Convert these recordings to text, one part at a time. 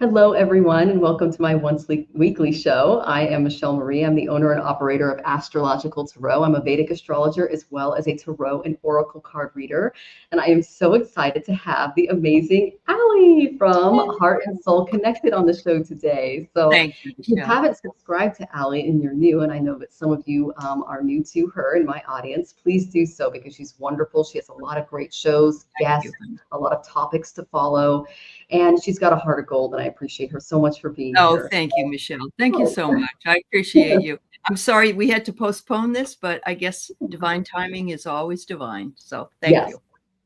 Hello, everyone, and welcome to my weekly show. I am Michelle Marie. I'm the owner and operator of Astrological Tarot. I'm a Vedic astrologer as well as a tarot and oracle card reader. And I am so excited to have the amazing Aley from Heart and Soul Connected on the show today. So Thank you, if you Michelle. haven't subscribed to Aley and you're new, and I know that some of you are new to her in my audience, please do so because she's wonderful. She has a lot of great shows, guests, a lot of topics to follow. And she's got a heart of gold, and I appreciate her so much for being here. Thank you, Michelle. Thank you so much. I appreciate you. I'm sorry we had to postpone this, but I guess divine timing is always divine. So thank you.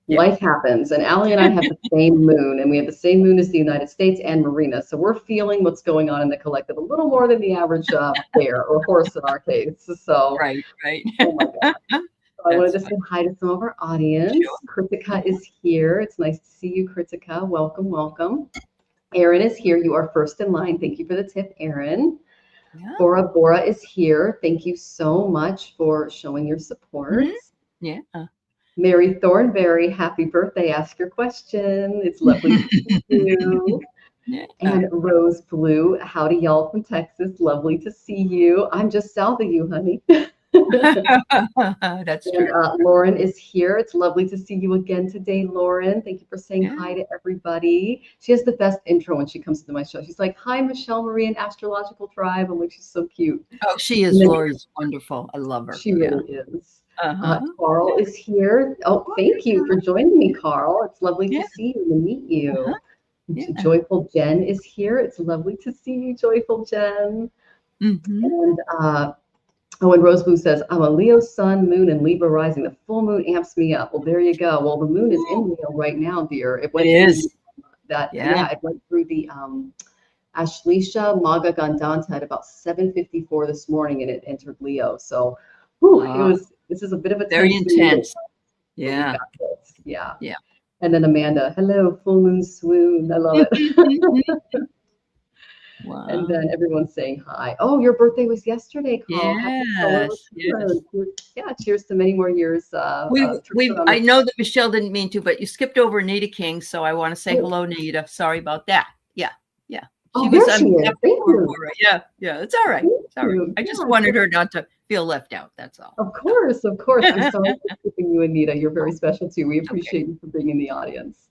Life happens. And Aley and I have the same moon, and we have the same moon as the United States and Marina. So we're feeling what's going on in the collective a little more than the average bear or horse in our case. So right. Oh my God. I wanted to say hi to some of our audience. Sure. Kritika is here. It's nice to see you, Kritika. Welcome, welcome. Erin is here. You are first in line. Thank you for the tip, Erin. Yeah. Bora is here. Thank you so much for showing your support. Yeah. Mary Thornberry, happy birthday. Ask your question. It's lovely to see you. Yeah. And Rose Blue, howdy y'all from Texas. Lovely to see you. I'm just south of you, honey. That's true. And Lauren is here. It's lovely to see you again today, Lauren. Thank you for saying hi to everybody. She has the best intro when she comes to my show. She's like, "Hi, Michelle Marie and Astrological Tribe." I'm like, she's so cute. Oh, she is. Laura's wonderful. I love her. She really is. Carl is here. Oh, thank you for joining me, Carl. It's lovely to see you and meet you. Joyful Jen is here. It's lovely to see you, Joyful Jen. And and Rose Blue says, I'm a Leo sun, moon, and Libra rising. The full moon amps me up. Well, there you go. Well, the moon is in Leo right now, dear. It is. It went through the Ashleisha Maga Gandanta at about 7:54 this morning, and it entered Leo. So this is a bit of a very intense. Yeah. Yeah. And then Amanda, hello, full moon swoon. I love it. Wow. And then everyone's saying hi. Oh, your birthday was yesterday, Carl. Yes. Yeah, cheers to many more years. I know that Michelle didn't mean to, but you skipped over Nita King, so I want to say hello, Nita. Sorry about that. Yeah. She was. Thank you. Yeah. It's all right. I just wanted her not to feel left out. That's all. Of course. I'm sorry for skipping you, Anita. You're very special too. We appreciate you for being in the audience.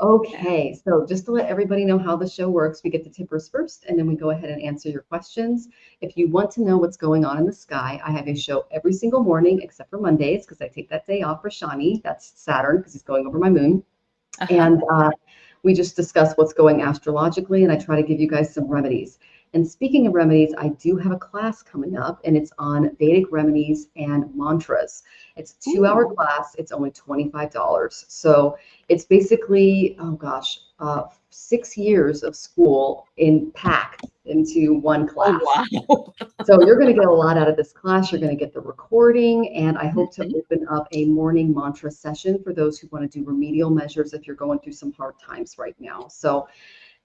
Okay, so just to let everybody know how the show works, we get the tippers first, and then we go ahead and answer your questions. If you want to know what's going on in the sky, I have a show every single morning except for Mondays because I take that day off for Shanti. That's Saturn because he's going over my moon. And we just discuss what's going astrologically, and I try to give you guys some remedies. And speaking of remedies, I do have a class coming up, and it's on Vedic remedies and mantras. It's a 2-hour class. It's only $25. So it's basically, 6 years of school packed into one class. Oh, wow. So you're going to get a lot out of this class. You're going to get the recording, and I hope to open up a morning mantra session for those who want to do remedial measures if you're going through some hard times right now. So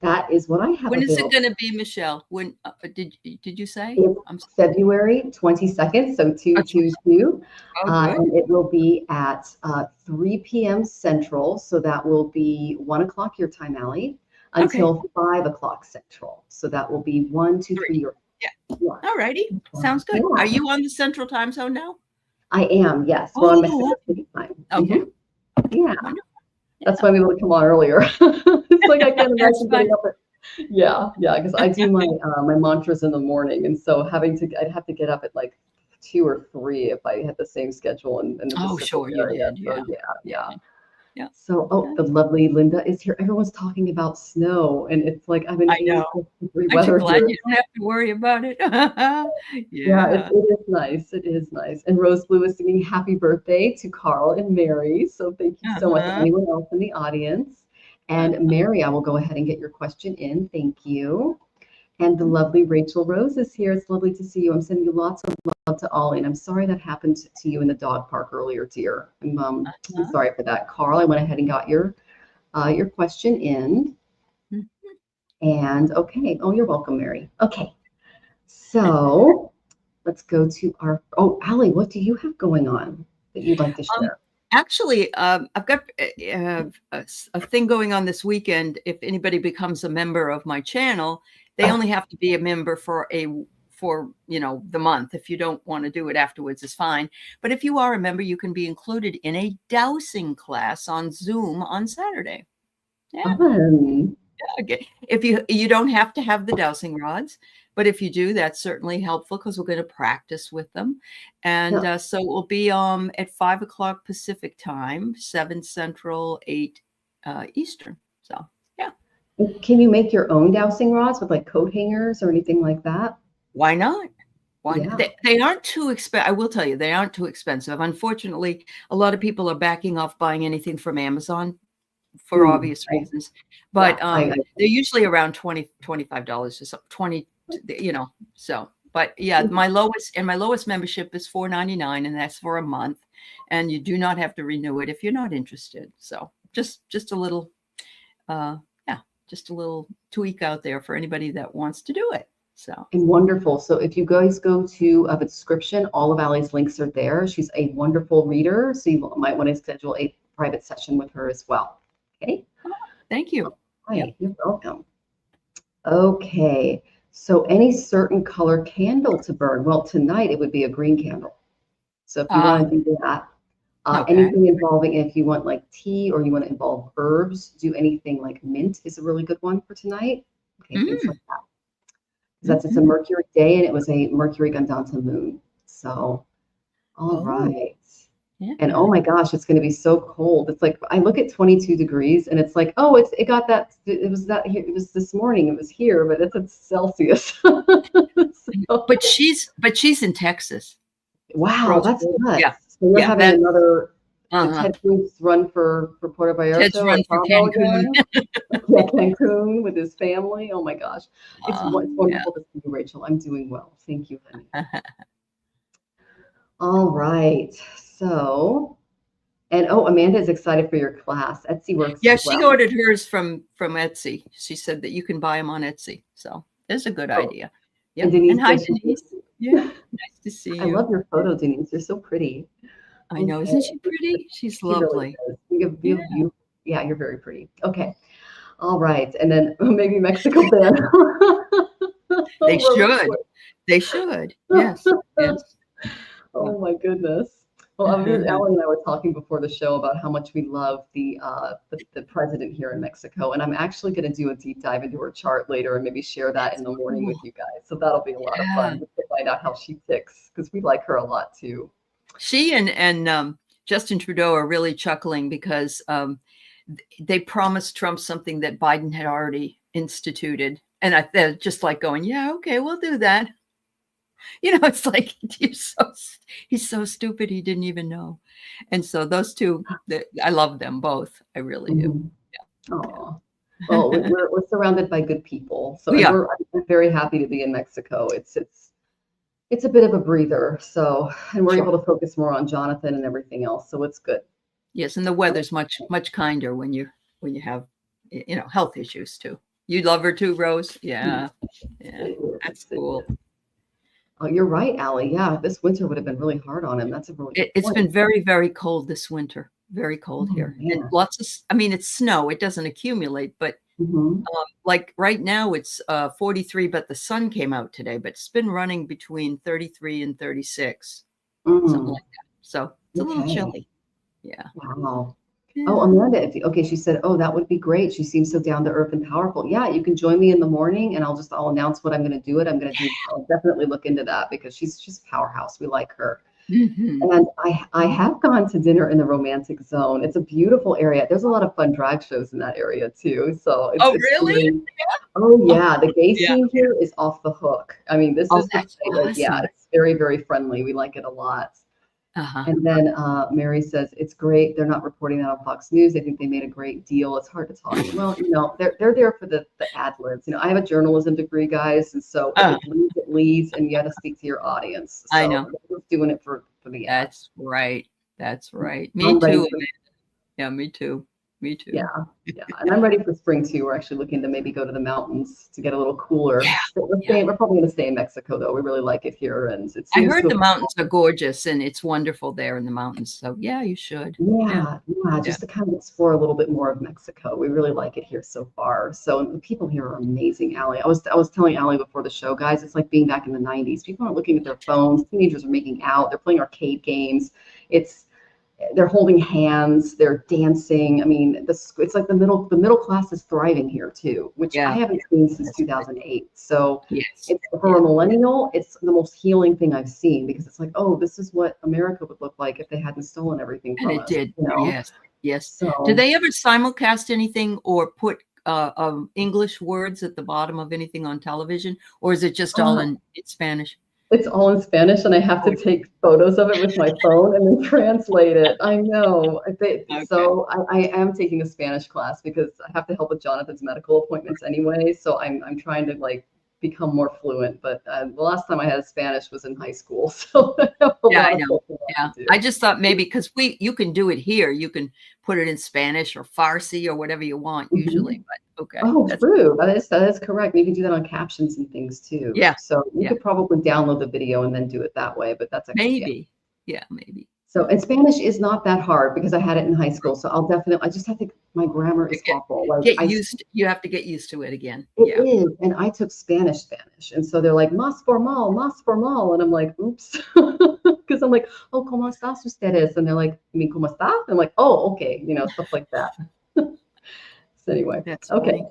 that is what I have. When is it going to be, Michelle? When did you say? February 22nd, so 2/22. And it will be at 3 p.m. Central, so that will be 1 o'clock your time, Aley, until 5 o'clock Central. So that will be 1, 2, 3 your. Yeah. All righty. Sounds good. Yeah. Are you on the Central Time Zone now? I am. Yes. We're on Mexico City time. Okay. Yeah. That's why we would come on earlier. It's like I can't imagine getting up at because I do my my mantras in the morning, and so I'd have to get up at like 2 or 3 if I had the same schedule in the sure, area. Yeah. So the lovely Linda is here. Everyone's talking about snow, and it's like I'm in weather. I'm glad you don't have to worry about it. Yeah, it is nice. It is nice. And Rose Blue is singing happy birthday to Carl and Mary. So thank you so much. Anyone else in the audience? And Mary, I will go ahead and get your question in. Thank you. And the lovely Rachel Rose is here. It's lovely to see you. I'm sending you lots of love to Ollie, and I'm sorry that happened to you in the dog park earlier, dear. I'm sorry for that. Carl, I went ahead and got your question in. And you're welcome, Mary. Okay, so let's go to our. Oh, Aley, what do you have going on that you'd like to share? Actually, I've got a thing going on this weekend. If anybody becomes a member of my channel, they only have to be a member for the month. If you don't want to do it afterwards, it's fine. But if you are a member, you can be included in a dowsing class on Zoom on Saturday. Yeah. Okay. If you don't have to have the dowsing rods, but if you do, that's certainly helpful because we're going to practice with them. And so it will be at 5 o'clock Pacific time, 7 Central, 8 Eastern. So yeah. Can you make your own dowsing rods with like coat hangers or anything like that? Why not? Why not? They aren't too expensive. I will tell you, they aren't too expensive. Unfortunately, a lot of people are backing off buying anything from Amazon for obvious reasons, but they're usually around $25 or something, 20, so, but yeah, my lowest membership is $4.99, and that's for a month, and you do not have to renew it if you're not interested. So just a little, just a little tweak out there for anybody that wants to do it. So, and wonderful. So if you guys go to the description, all of Aley's links are there. She's a wonderful reader, so you might want to schedule a private session with her as well. Okay. Thank you. Hi, you're welcome. Okay. So any certain color candle to burn? Well, tonight it would be a green candle. So if you want to do that, anything involving, if you want like tea or you want to involve herbs, do anything like mint is a really good one for tonight. Okay, things like that. It's a Mercury day, and it was a Mercury Gandanta moon. So, all right. Yeah. And oh my gosh, it's going to be so cold. It's like I look at 22 degrees and it's like, oh, it got that. It was that here. It was this morning. It was here, but it's at Celsius. But she's in Texas. Wow, that's nuts. Yeah. So we're having another Ted Cruz run for Puerto Vallarta. Ted's run for Cancun. Yeah, Cancun with his family. Oh my gosh, it's wonderful to see you, Rachel. I'm doing well. Thank you, honey. All right. So, and Amanda is excited for your class. Etsy works. Yeah, she ordered hers from Etsy. She said that you can buy them on Etsy. So there's a good idea. Yeah. And hi, Denise. Yeah, nice to see you. I love your photo, Denise. You're so pretty. I know, isn't she pretty? She's lovely. Really yeah, you're very pretty. Okay. All right. And then maybe Mexico ban. They should. They should. Yes. Yes. Oh my goodness. Well, Aley and I were talking before the show about how much we love the president here in Mexico, and I'm actually going to do a deep dive into her chart later and maybe share that in the morning with you guys. So that'll be a lot of fun to find out how she ticks, because we like her a lot too. She and Justin Trudeau are really chuckling because they promised Trump something that Biden had already instituted, and they're just like going, "Yeah, okay, we'll do that." It's like he's so stupid he didn't even know. And so those two, I love them both. I really do. Yeah. Oh, well, we're surrounded by good people, so I'm very happy to be in Mexico. It's a bit of a breather. So, and we're able to focus more on Jonathan and everything else. So it's good. Yes, and the weather's much kinder when you have health issues too. You love her too, Rose? Yeah, that's cool. Oh, you're right, Aley. Yeah, this winter would have been really hard on him. That's a really It's been very, very cold this winter. Very cold here. Yeah. And it's snow. It doesn't accumulate, but like right now it's 43, but the sun came out today, but it's been running between 33 and 36, something like that. So it's a little chilly. Yeah. Wow. Yeah. Oh, Amanda, she said, oh, that would be great. She seems so down to earth and powerful. Yeah, you can join me in the morning, and I'll announce what I'm going to do. I'll definitely look into that, because she's a powerhouse. We like her. And I have gone to dinner in the Romantic Zone. It's a beautiful area. There's a lot of fun drag shows in that area too. So really? The gay scene here is off the hook. I mean, this is awesome. It's very, very friendly. We like it a lot. And then Mary says, it's great. They're not reporting that on Fox News. I think they made a great deal. It's hard to talk. Well, they're there for the ad libs. I have a journalism degree, guys. And so if it leads, and you got to speak to your audience. So I know. We're doing it for the ads. That's right. Me too. Yeah, me too. Me too. Yeah. And I'm ready for spring too. We're actually looking to maybe go to the mountains to get a little cooler. Yeah. We're probably going to stay in Mexico though. We really like it here, and it I seems heard to the mountains are gorgeous and it's wonderful there in the mountains. So yeah, you should. Yeah, just to kind of explore a little bit more of Mexico. We really like it here so far. So the people here are amazing, Aley. I was telling Aley before the show, guys, it's like being back in the 90s. People aren't looking at their phones. Teenagers are making out. They're playing arcade games. They're holding hands. They're dancing. I mean, it's like the middle class is thriving here too, which I haven't seen since 2008. So for a millennial, it's the most healing thing I've seen, because it's like, oh, this is what America would look like if they hadn't stolen everything from us. Did. You know? Yes. So, do they ever simulcast anything or put English words at the bottom of anything on television, or is it just all in Spanish? It's all in Spanish, and I have to take photos of it with my phone and then translate it. I know. So I am taking a Spanish class because I have to help with Jonathan's medical appointments anyway. So I'm trying to like become more fluent. But the last time I had Spanish was in high school. So I know. I just thought maybe because you can do it here. You can put it in Spanish or Farsi or whatever you want usually. But okay. Oh, true. That is correct. You can do that on captions and things too. Yeah. So you could probably download the video and then do it that way. But that's actually, maybe. Yeah, maybe. So, and Spanish is not that hard because I had it in high school. So I just have to, my grammar is awful. Like you have to get used to it again. It is. And I took Spanish. And so they're like, más formal. And I'm like, oops. Because I'm like, oh, ¿cómo estás ustedes? And they're like, I mean, ¿cómo estás? I'm like, oh, okay. You know, stuff like that. So anyway, that's okay. Funny.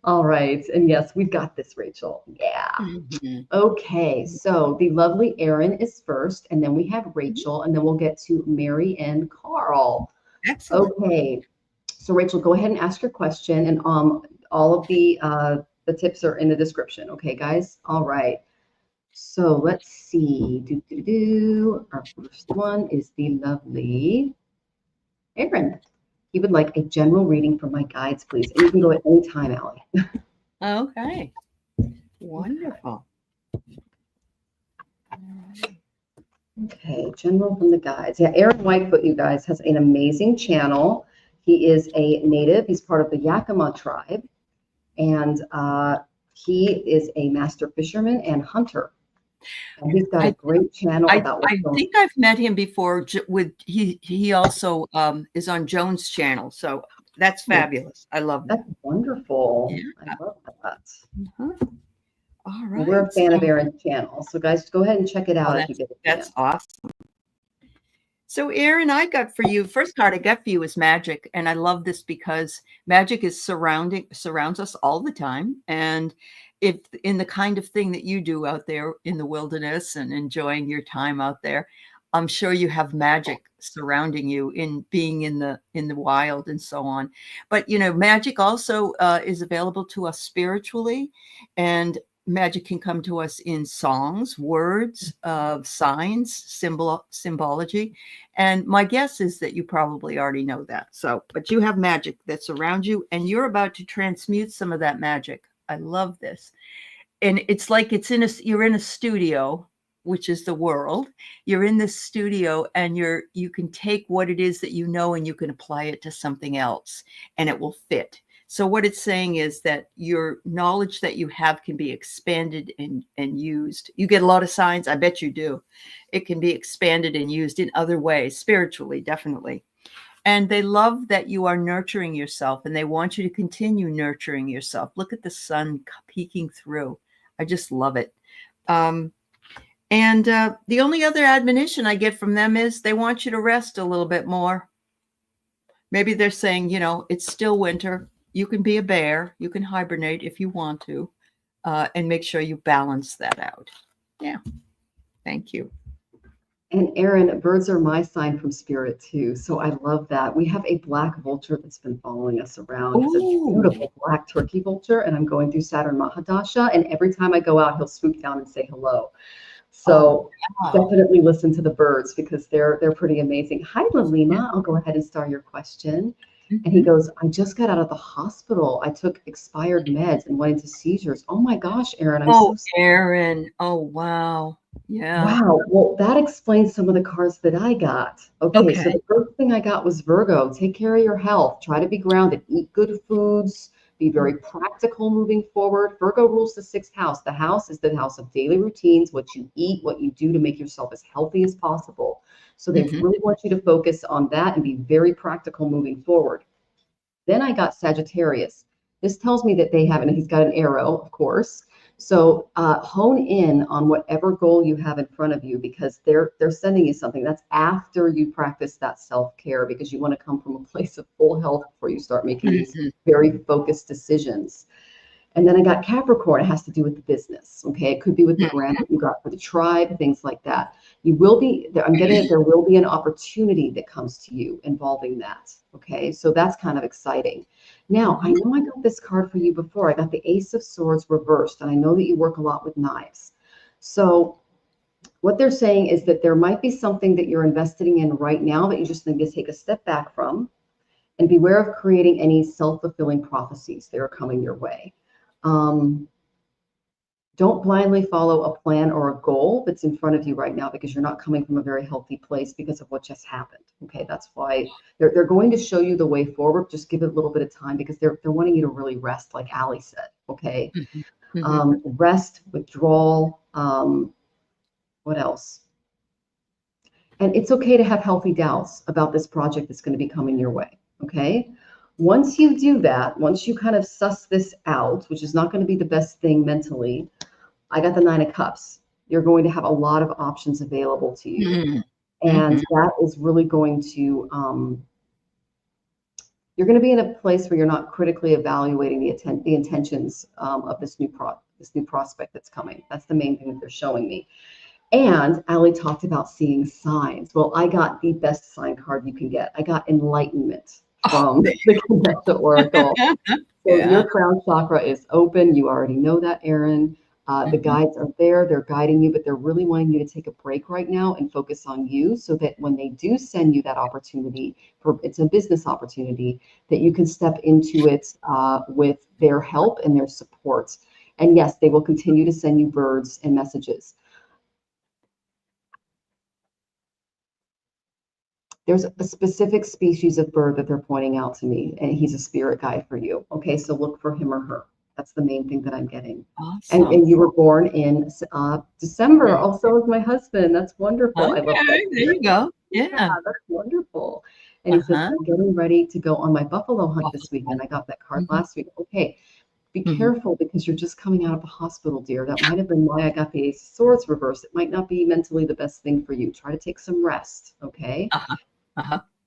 All right. And yes, we've got this, Rachel. Yeah. Mm-hmm. Okay. So the lovely Erin is first, and then we have Rachel, and then we'll get to Mary and Carl. Excellent. Okay. So Rachel, go ahead and ask your question, and all of the tips are in the description. Okay, guys. All right. So let's see. Our first one is the lovely Erin. He would like a general reading from my guides, please. And you can go at any time, Aley. Okay. Wonderful. Okay, general from the guides. Yeah, Aaron Whitefoot, you guys, has an amazing channel. He is a native. He's part of the Yakima tribe. And he is a master fisherman and hunter. And he's got a great channel about what's I think I've met him before he also is on Joan's channel. So that's fabulous. I love that. That's wonderful. Yeah. I love that. Mm-hmm. All right. We're a fan of Aaron's channel. So guys, go ahead and check it out if you get it. That's awesome. So Aaron, first card I got for you is magic. And I love this because magic is surrounds us all the time. And if in the kind of thing that you do out there in the wilderness and enjoying your time out there, I'm sure you have magic surrounding you in being in the wild and so on. But, you know, magic also is available to us spiritually, and magic can come to us in songs, words, signs, symbology. And my guess is that you probably already know that. But you have magic that surrounds you, and you're about to transmute some of that magic. I love this. And it's like you're in a studio, which is the world. You're in this studio and you can take what it is that you know and you can apply it to something else and it will fit. So what it's saying is that your knowledge that you have can be expanded and used. You get a lot of signs. I bet you do. It can be expanded and used in other ways, spiritually, definitely. And they love that you are nurturing yourself, and they want you to continue nurturing yourself. Look at the sun peeking through. I just love it. And the only other admonition I get from them is they want you to rest a little bit more. Maybe they're saying, you know, it's still winter. You can be a bear. You can hibernate if you want to, and make sure you balance that out. Yeah. Thank you. And Aaron, birds are my sign from spirit too. So I love that. We have a black vulture that's been following us around. It's a beautiful black turkey vulture. And I'm going through Saturn Mahadasha. And every time I go out, he'll swoop down and say hello. So definitely listen to the birds because they're pretty amazing. Hi, Lalima. I'll go ahead and start your question. And he goes, I just got out of the hospital. I took expired meds and went into seizures. Oh my gosh, Aaron. I'm so sorry. Aaron. Oh, wow. Yeah. Wow. Well, that explains some of the cards that I got. Okay, so Okay. the first thing I got was Virgo. Take care of your health. Try to be grounded. Eat good foods. Be very practical moving forward. Virgo rules the sixth house. The house is the house of daily routines, what you eat, what you do to make yourself as healthy as possible. So they really want you to focus on that and be very practical moving forward. Then I got Sagittarius. This tells me that they have, and he's got an arrow, of course. So hone in on whatever goal you have in front of you, because they're sending you something. That's after you practice that self-care, because you want to come from a place of full health before you start making these very focused decisions. And then I got Capricorn. It has to do with the business. Okay. It could be with the grant that you got for the tribe, things like that. You will be, I'm getting it, there will be an opportunity that comes to you involving that. Okay. So that's kind of exciting. Now, I know I got this card for you before. I got the Ace of Swords reversed, and I know that you work a lot with knives. So what they're saying is that there might be something that you're investing in right now that you just need to take a step back from, and beware of creating any self-fulfilling prophecies that are coming your way. Don't blindly follow a plan or a goal that's in front of you right now, because you're not coming from a very healthy place because of what just happened. Okay, that's why they're going to show you the way forward. Just give it a little bit of time, because they're wanting you to really rest, like Aley said. Okay, rest, withdrawal. What else? And it's okay to have healthy doubts about this project that's going to be coming your way. Okay. Once you do that, once you kind of suss this out, which is not going to be the best thing mentally, I got the Nine of Cups. You're going to have a lot of options available to you. And that is really going to, you're going to be in a place where you're not critically evaluating the intentions of this new prospect that's coming. That's the main thing that they're showing me. And Aley talked about seeing signs. Well, I got the best sign card you can get. I got enlightenment from the Connecta Oracle. So your crown chakra is open. You already know that, Erin. The guides are there. They're guiding you, but they're really wanting you to take a break right now and focus on you, so that when they do send you that opportunity, it's a business opportunity, that you can step into it with their help and their support. And yes, they will continue to send you birds and messages. There's a specific species of bird that they're pointing out to me, and he's a spirit guide for you. Okay, so look for him or her. That's the main thing that I'm getting. Awesome. And you were born in December. Also, as my husband. That's wonderful. Okay, I love that. there you go. Yeah. That's wonderful. And he says, I'm getting ready to go on my buffalo hunt this weekend. I got that card last week. Okay, be careful, because you're just coming out of the hospital, dear. That might have been why I got the Ace of Swords reversed. It might not be mentally the best thing for you. Try to take some rest. Okay.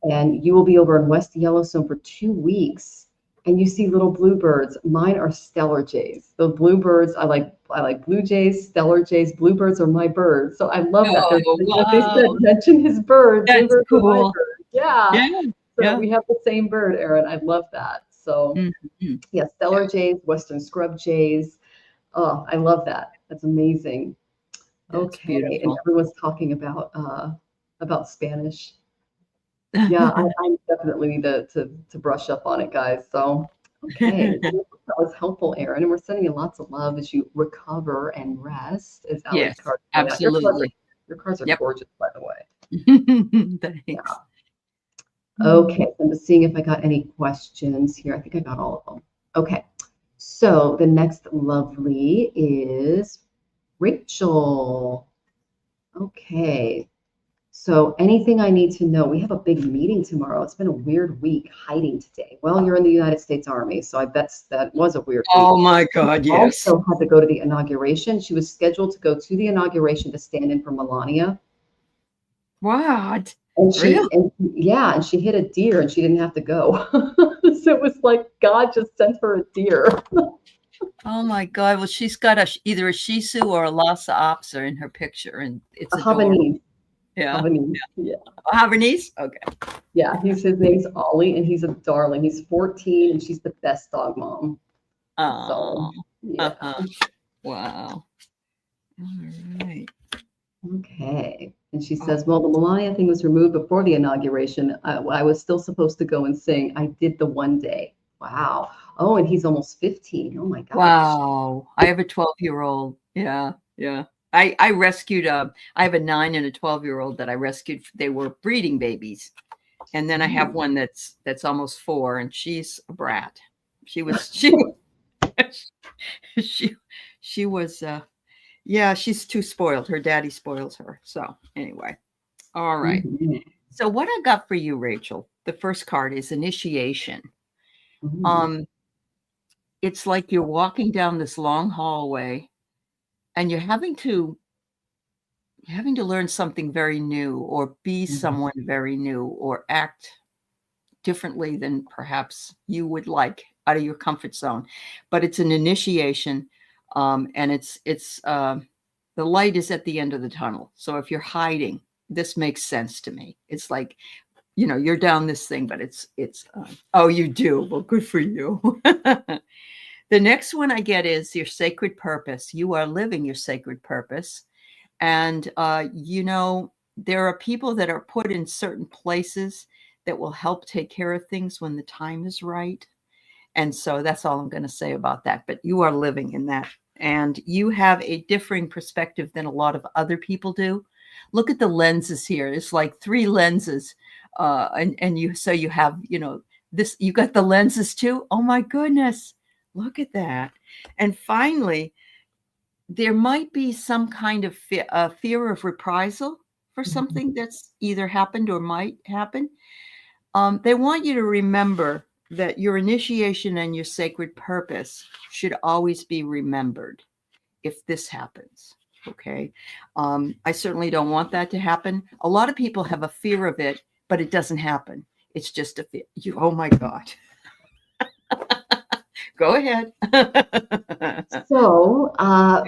And you will be over in West Yellowstone for 2 weeks, and you see little bluebirds. Mine are stellar jays. The bluebirds, I like blue jays, stellar jays. Bluebirds are my birds. So I love that. They said, mention his bird. That's bluebirds cool. are my bird. Yeah. So we have the same bird, Erin. I love that. So yeah, stellar jays, Western scrub jays. Oh, I love that. That's amazing. That's beautiful. And everyone's talking about Spanish. Yeah, I definitely need to brush up on it, guys. So, okay, that was helpful, Erin. And we're sending you lots of love as you recover and rest. As Aley's cards, absolutely. Your cards are gorgeous, by the way. Thanks. Yeah. Okay, so I'm just seeing if I got any questions here. I think I got all of them. Okay, so the next lovely is Rachel. Okay. So anything I need to know, we have a big meeting tomorrow. It's been a weird week hiding today. Well, you're in the United States Army, so I bet that was a weird week. Oh my God, yes. She also had to go to the inauguration. She was scheduled to go to the inauguration to stand in for Melania. What? And she hit a deer and she didn't have to go. So it was like God just sent her a deer. Oh my God. Well, she's got either a Shih Tzu or a Lhasa Apso in her picture, and it's a Havanese. Yeah. Yeah. Havanese? Okay. Yeah, his name's Ollie, and he's a darling. He's 14, and she's the best dog mom. Oh. So, yeah. Wow. All right. Okay. And she says, well, the Melania thing was removed before the inauguration. I was still supposed to go and sing. I did the one day. Wow. Oh, and he's almost 15. Oh my gosh. Wow. I have a 12-year-old. Yeah. I rescued I have a 9 and a 12-year-old that I rescued. They were breeding babies. And then I have one that's almost 4, and she's a brat. She was she was yeah, she's too spoiled. Her daddy spoils her. So anyway. All right. Mm-hmm. So what I got for you, Rachel, the first card is initiation. Mm-hmm. It's like you're walking down this long hallway and you're having to learn something very new, or be someone very new, or act differently than perhaps you would like, out of your comfort zone. But it's an initiation, and it's the light is at the end of the tunnel. So if you're hiding, this makes sense to me. It's like, you're down this thing, but it's oh, you do. Well, good for you. The next one I get is your sacred purpose. You are living your sacred purpose. And, there are people that are put in certain places that will help take care of things when the time is right. And so that's all I'm going to say about that. But you are living in that. And you have a differing perspective than a lot of other people do. Look at the lenses here. It's like 3 lenses. And you have, this, you got the lenses too. Oh my goodness. Look at that. And finally, there might be some kind of fear of reprisal for something that's either happened or might happen. They want you to remember that your initiation and your sacred purpose should always be remembered if this happens. Okay. I certainly don't want that to happen. A lot of people have a fear of it, but it doesn't happen. It's just a fear. Oh my God. Go ahead. So,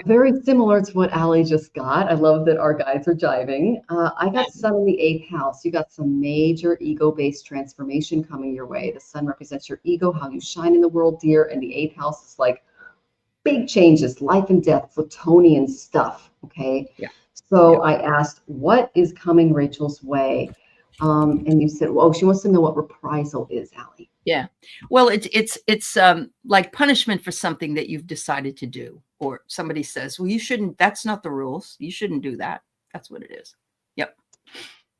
very similar to what Aley just got. I love that our guides are jiving. I got Sun in the 8th house. You got some major ego-based transformation coming your way. The Sun represents your ego, how you shine in the world, dear, and the 8th house is like big changes, life and death, Plutonian stuff. Okay. Yeah. So I asked, what is coming Rachel's way? And you said, well, she wants to know what reprisal is, Aley. Yeah. Well, it's like punishment for something that you've decided to do, or somebody says, well, you shouldn't, that's not the rules. You shouldn't do that. That's what it is. Yep.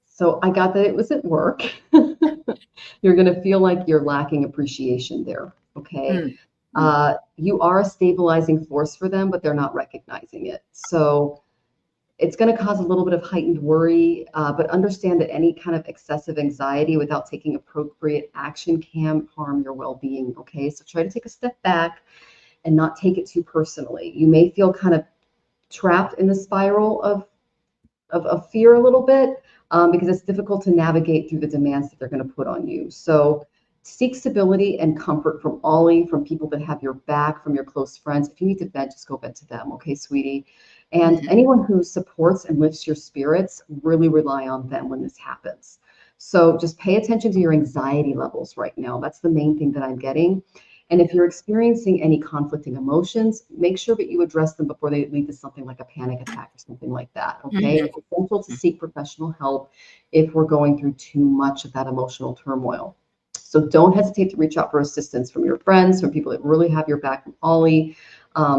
So I got that it was at work. You're going to feel like you're lacking appreciation there. Okay. You are a stabilizing force for them, but they're not recognizing it. So it's going to cause a little bit of heightened worry, but understand that any kind of excessive anxiety without taking appropriate action can harm your well-being. Okay, so try to take a step back and not take it too personally. You may feel kind of trapped in the spiral of fear a little bit, because it's difficult to navigate through the demands that they're going to put on you. So seek stability and comfort from Aley, from people that have your back, from your close friends. If you need to vent, just go vent to them. Okay, sweetie. And anyone who supports and lifts your spirits, really rely on them when this happens. So just pay attention to your anxiety levels right now. That's the main thing that I'm getting. And if you're experiencing any conflicting emotions, make sure that you address them before they lead to something like a panic attack or something like that. Okay. It's essential to seek professional help if we're going through too much of that emotional turmoil. So don't hesitate to reach out for assistance from your friends, from people that really have your back, from Aley,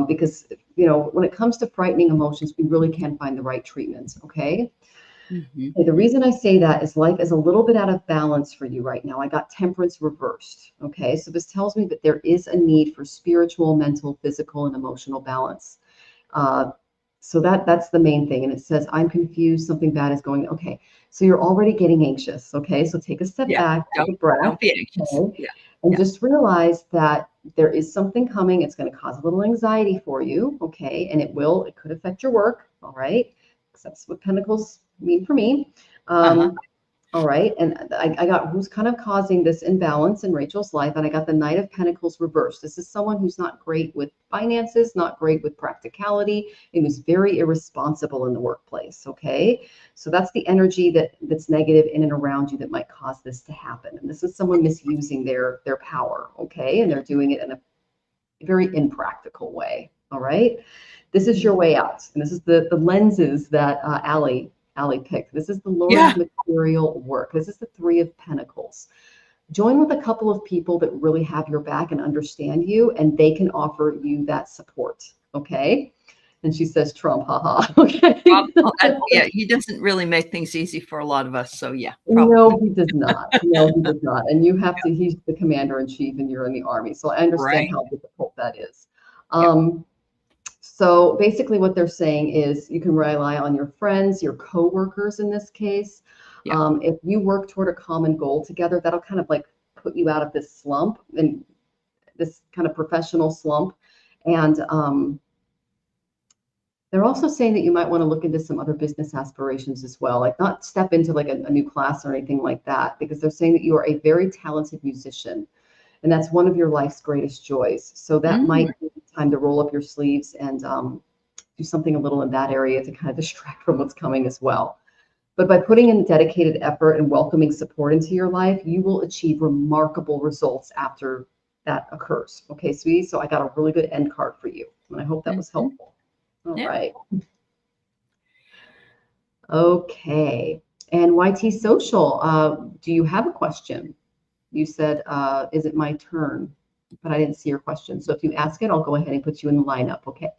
because when it comes to frightening emotions, we really can find the right treatments. Okay. Okay, the reason I say that is life is a little bit out of balance for you right now. I got Temperance reversed. Okay, so this tells me that there is a need for spiritual, mental, physical, and emotional balance. So that's the main thing. And it says, I'm confused, something bad is going. Okay, so you're already getting anxious. Okay, so take a step back, take a breath. Don't be anxious. Okay? And just realize that there is something coming. It's going to cause a little anxiety for you. Okay, and it could affect your work. All right, because that's what Pentacles mean for me. All right. And I got who's kind of causing this imbalance in Rachel's life. And I got the Knight of Pentacles reversed. This is someone who's not great with finances, not great with practicality, and who's very irresponsible in the workplace. Okay. So that's the energy that's negative in and around you that might cause this to happen. And this is someone misusing their power. Okay. And they're doing it in a very impractical way. All right. This is your way out. And this is the lenses that Aley picked. This is the Lord of material work. This is the 3 of Pentacles. Join with a couple of people that really have your back and understand you, and they can offer you that support. Okay. And she says Trump, haha. Okay. Yeah, he doesn't really make things easy for a lot of us. So yeah, No, probably. he does not. No, he does not. And you have to, he's the commander in chief and you're in the army. So I understand Right. how difficult that is. Yeah. So basically what they're saying is you can rely on your friends, your coworkers in this case. Yeah. If you work toward a common goal together, that'll kind of like put you out of this slump and this kind of professional slump. And they're also saying that you might want to look into some other business aspirations as well, like not step into like a new class or anything like that, because they're saying that you are a very talented musician and that's one of your life's greatest joys. So that might be time to roll up your sleeves and do something a little in that area to kind of distract from what's coming as well. But by putting in dedicated effort and welcoming support into your life, you will achieve remarkable results after that occurs. Okay, sweetie? So I got a really good end card for you. And I hope that was helpful. All right. Okay. And YT Social, do you have a question? You said, is it my turn? But I didn't see your question. So if you ask it, I'll go ahead and put you in the lineup. Okay.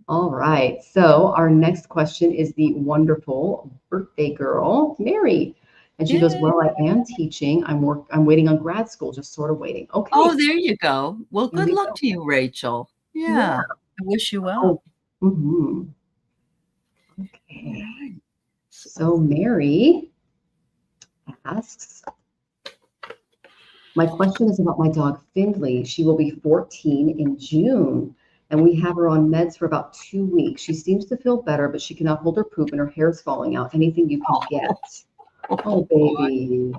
All right. So our next question is the wonderful birthday girl, Mary. And she goes, well, I am teaching. I'm waiting on grad school, just sort of waiting. Okay. Oh, there you go. Well, good luck to you, Rachel. Yeah. I wish you well. Okay. So Mary asks, my question is about my dog Findlay. She will be 14 in June, and we have her on meds for about 2 weeks. She seems to feel better, but she cannot hold her poop and her hair is falling out. Anything you can get. Oh, baby.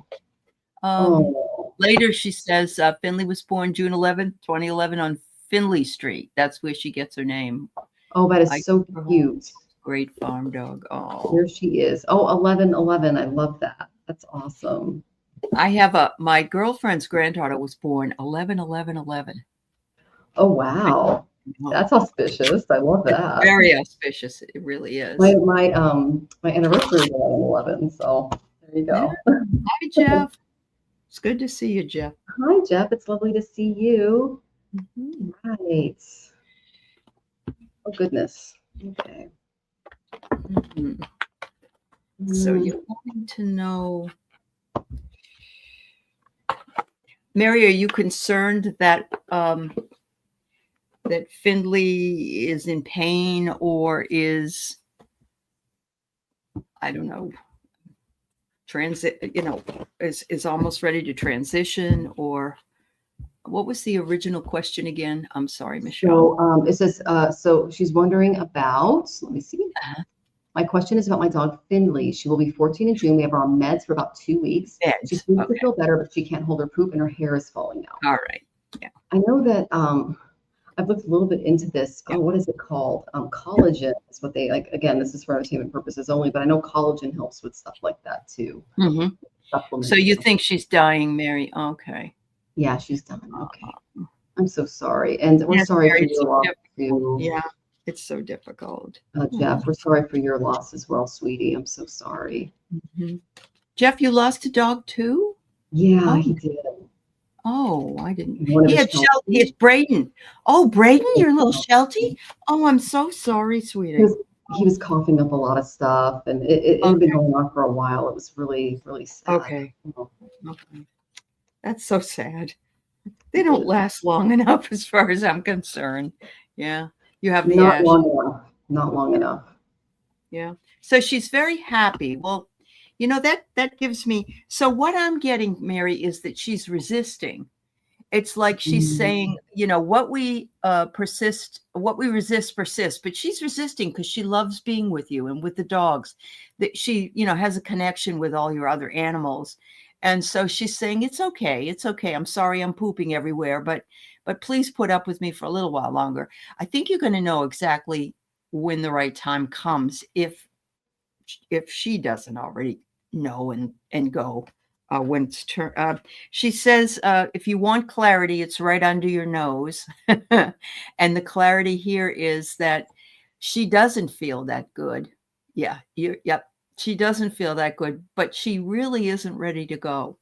Later, she says Findlay was born June 11th, 2011 on Findlay Street. That's where she gets her name. Oh, that is so cute. Great farm dog. Oh, here she is. Oh, 1111. I love that. That's awesome. I have my girlfriend's granddaughter was born 11/11/11. Oh, wow. That's auspicious. I love that. It's very auspicious. It really is. My anniversary is 11/11. So there you go. Yeah. Hi, Jeff. It's good to see you, Jeff. Hi, Jeff. It's lovely to see you. Right. Oh, goodness. Okay. So you're wanting to know, Mary, are you concerned that that Findlay is in pain or is, I don't know, is almost ready to transition? Or what was the original question again? I'm sorry, Michelle. So it says, so she's wondering about, let me see. My question is about my dog Findlay. She will be 14 in June. We have her on meds for about 2 weeks. She seems to feel better, but she can't hold her poop and her hair is falling out. All right. Yeah. I know that I've looked a little bit into this. Oh, what is it called? Collagen is what they like. Again, this is for entertainment purposes only, but I know collagen helps with stuff like that too. So you think she's dying, Mary? Okay. Yeah, she's dying. Okay. I'm so sorry. And we're sorry for your loss too. Yeah, it's so difficult. Jeff, we're sorry for your loss as well, sweetie. I'm so sorry. Jeff, you lost a dog too? Yeah, he did. Oh, I didn't. He had Shelty. It's Braden. Oh, Braden, your little Shelty? Oh, I'm so sorry, sweetie. He was coughing up a lot of stuff, and it had been going on for a while. It was really, really sad. Okay. That's so sad. They don't last long enough as far as I'm concerned. Yeah. You have the not long enough. Not long enough. Yeah. So she's very happy. Well, you know, that gives me, so what I'm getting, Mary, is that she's resisting. It's like she's saying, you know, what we resist persists, but she's resisting because she loves being with you and with the dogs, that she, you know, has a connection with all your other animals. And so she's saying, it's okay. It's okay. I'm sorry I'm pooping everywhere, but please put up with me for a little while longer. I think you're going to know exactly when the right time comes if she doesn't already know and go when it's turn. She says, if you want clarity, it's right under your nose. And the clarity here is that she doesn't feel that good. Yeah. Yep. She doesn't feel that good, but she really isn't ready to go.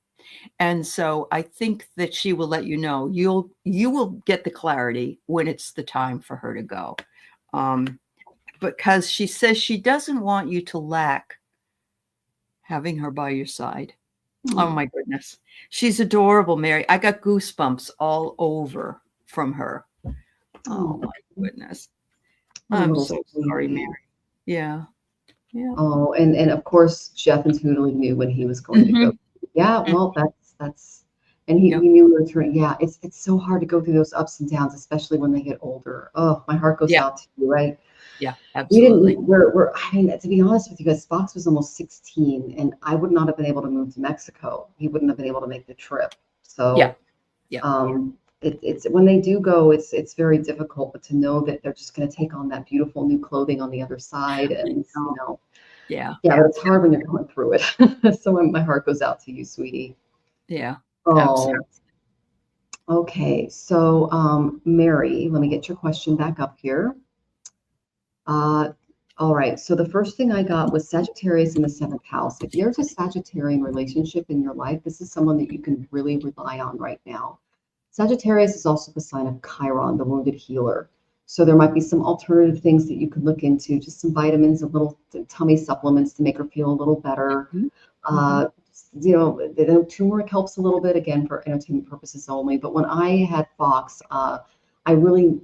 And so I think that she will let you know. You will get the clarity when it's the time for her to go. because she says she doesn't want you to lack having her by your side. Oh my goodness. She's adorable, Mary. I got goosebumps all over from her. Oh my goodness. I'm so sorry, Mary. Yeah. Yeah. Oh, and of course Jeff intuitively knew when he was going to go. Yeah, well, that's and he knew we were turning. Yeah, it's so hard to go through those ups and downs, especially when they get older. Oh, my heart goes out to you, right? Yeah, absolutely. I mean, to be honest with you guys, Fox was almost 16, and I would not have been able to move to Mexico. He wouldn't have been able to make the trip. So, it's when they do go, it's very difficult. But to know that they're just going to take on that beautiful new clothing on the other side, and but it's hard when you're going through it. So my heart goes out to you, sweetie. Yeah. Oh. Okay, so Mary, let me get your question back up here. All right, so the first thing I got was Sagittarius in the 7th house. If there's a Sagittarian relationship in your life, this is someone that you can really rely on right now. Sagittarius is also the sign of Chiron, the wounded healer. So there might be some alternative things that you could look into, just some vitamins, a little tummy supplements to make her feel a little better. Turmeric helps a little bit, again, for entertainment purposes only. But when I had Fox, I really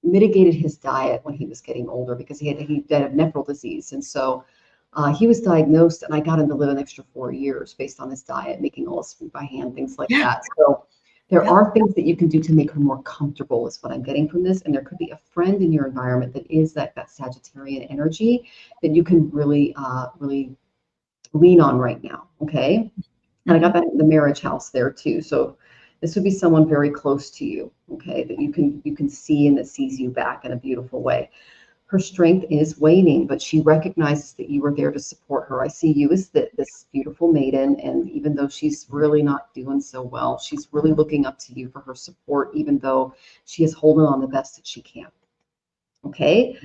mitigated his diet when he was getting older because he died of nephral disease. And so he was diagnosed, and I got him to live an extra 4 years based on his diet, making all his food by hand, things like that. So there are things that you can do to make her more comfortable is what I'm getting from this. And there could be a friend in your environment that is that Sagittarian energy that you can really lean on right now. Okay. And I got that in the marriage house there too. So this would be someone very close to you, okay, that you can see and that sees you back in a beautiful way. Her strength is waning, but she recognizes that you are there to support her. I see you as this beautiful maiden, and even though she's really not doing so well, she's really looking up to you for her support, even though she is holding on the best that she can. Okay.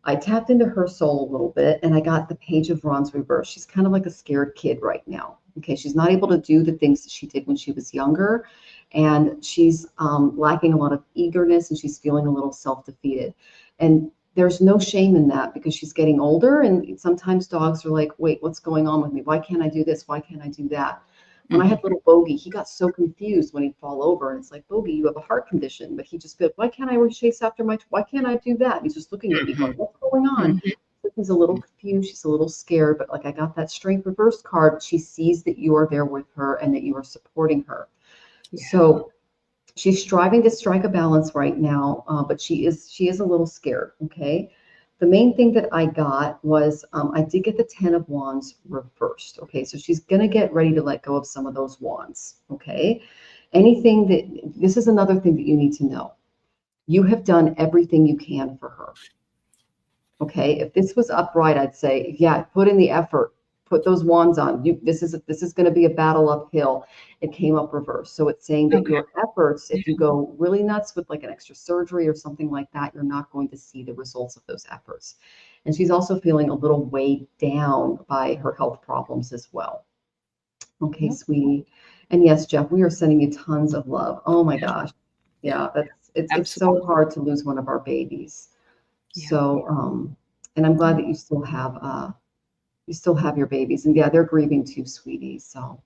I tapped into her soul a little bit, and I got the Page of Wands reversed. She's kind of like a scared kid right now. Okay, she's not able to do the things that she did when she was younger, and she's lacking a lot of eagerness, and she's feeling a little self-defeated. And there's no shame in that because she's getting older, and sometimes dogs are like, wait, what's going on with me? Why can't I do this? Why can't I do that? When I had little Bogey, he got so confused when he'd fall over, and it's like, Bogey, you have a heart condition, but he just goes, why can't I chase after why can't I do that? And he's just looking at me going, what's going on? So he's a little confused, she's a little scared, but like I got that strength reversed card. She sees that you are there with her and that you are supporting her. So she's striving to strike a balance right now, but she is a little scared. Okay. The main thing that I got was I did get the 10 of Wands reversed. Okay, so she's going to get ready to let go of some of those wands. Okay, this is another thing that you need to know. You have done everything you can for her. Okay, if this was upright, I'd say, yeah, put in the effort. Put those wands on. This is going to be a battle uphill. It came up reversed. So it's saying that your efforts, if you go really nuts with like an extra surgery or something like that, you're not going to see the results of those efforts. And she's also feeling a little weighed down by her health problems as well. Okay, sweetie. And yes, Jeff, we are sending you tons of love. Oh my gosh. Yeah, it's so hard to lose one of our babies. So, and I'm glad that you still have your babies, and yeah, they're grieving too, sweetie. So,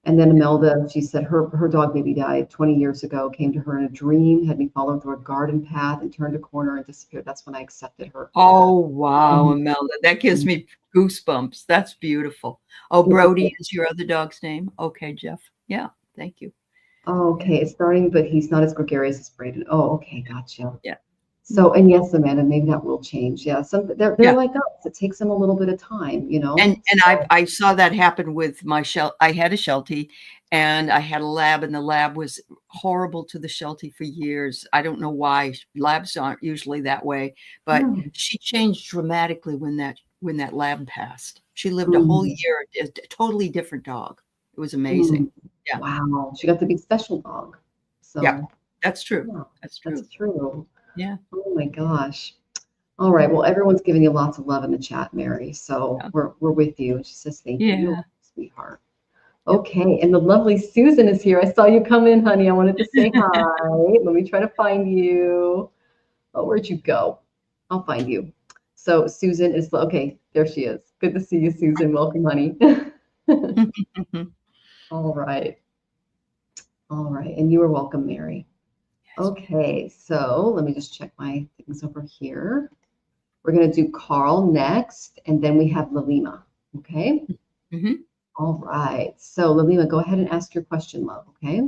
and then Imelda, she said her dog baby died 20 years ago, came to her in a dream, had me follow through a garden path and turned a corner and disappeared. That's when I accepted her. Oh, wow, Imelda, that gives me goosebumps. That's beautiful. Oh, Brody is your other dog's name. Okay, Jeff. Yeah, thank you. Okay, it's starting, but he's not as gregarious as Braden. Oh, okay, gotcha. Yeah. So, and yes, Amanda, maybe that will change. Yeah, they're like us. It takes them a little bit of time, you know. And I saw that happen with my I had a Sheltie, and I had a lab, and the lab was horrible to the Sheltie for years. I don't know why. Labs aren't usually that way, but she changed dramatically when that lab passed. She lived a whole year, a totally different dog. It was amazing. Yeah. Wow, she got to be special dog. So yeah, that's true. Yeah, that's true. That's true. Yeah. Oh my gosh. All right. Well, everyone's giving you lots of love in the chat, Mary. So we're with you. She says thank you, sweetheart. Okay. And the lovely Susan is here. I saw you come in, honey. I wanted to say hi. Let me try to find you. Oh, where'd you go? I'll find you. So Susan is, okay, there she is. Good to see you, Susan. Welcome, honey. All right. All right. And you are welcome, Mary. Okay, so let me just check my things over here. We're going to do Carl next, and then we have Lalima. Okay. All right. So Lalima, go ahead and ask your question, love. Okay.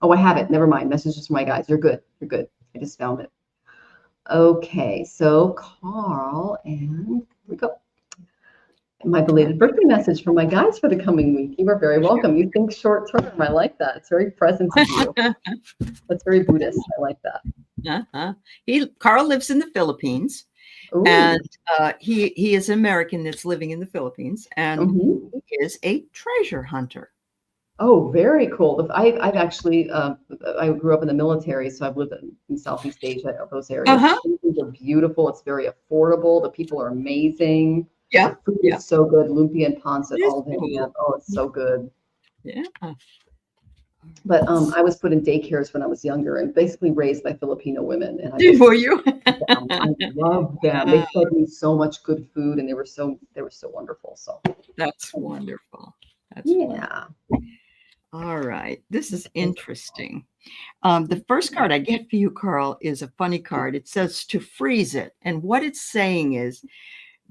Oh, I have it. Never mind. Messages from my guys. You're good. You're good. I just found it. Okay. So Carl, and here we go. My belated birthday message from my guys for the coming week. You are very welcome. You think short term. I like that. It's very present of you. That's very Buddhist. I like that. Carl lives in the Philippines. Ooh. And he is an American that's living in the Philippines, and he is a treasure hunter. Oh, very cool. I've actually I grew up in the military, so I've lived in Southeast Asia, those areas. Things are beautiful. It's very affordable. The people are amazing. Yeah, the food is so good. Lumpia and pancit all day long. Oh, it's so good. Yeah. But I was put in daycares when I was younger and basically raised by Filipino women. And were you? I love them. They fed me so much good food, and they were so wonderful. So that's wonderful. That's wonderful. All right. This is interesting. The first card I get for you, Carl, is a funny card. It says to freeze it. And what it's saying is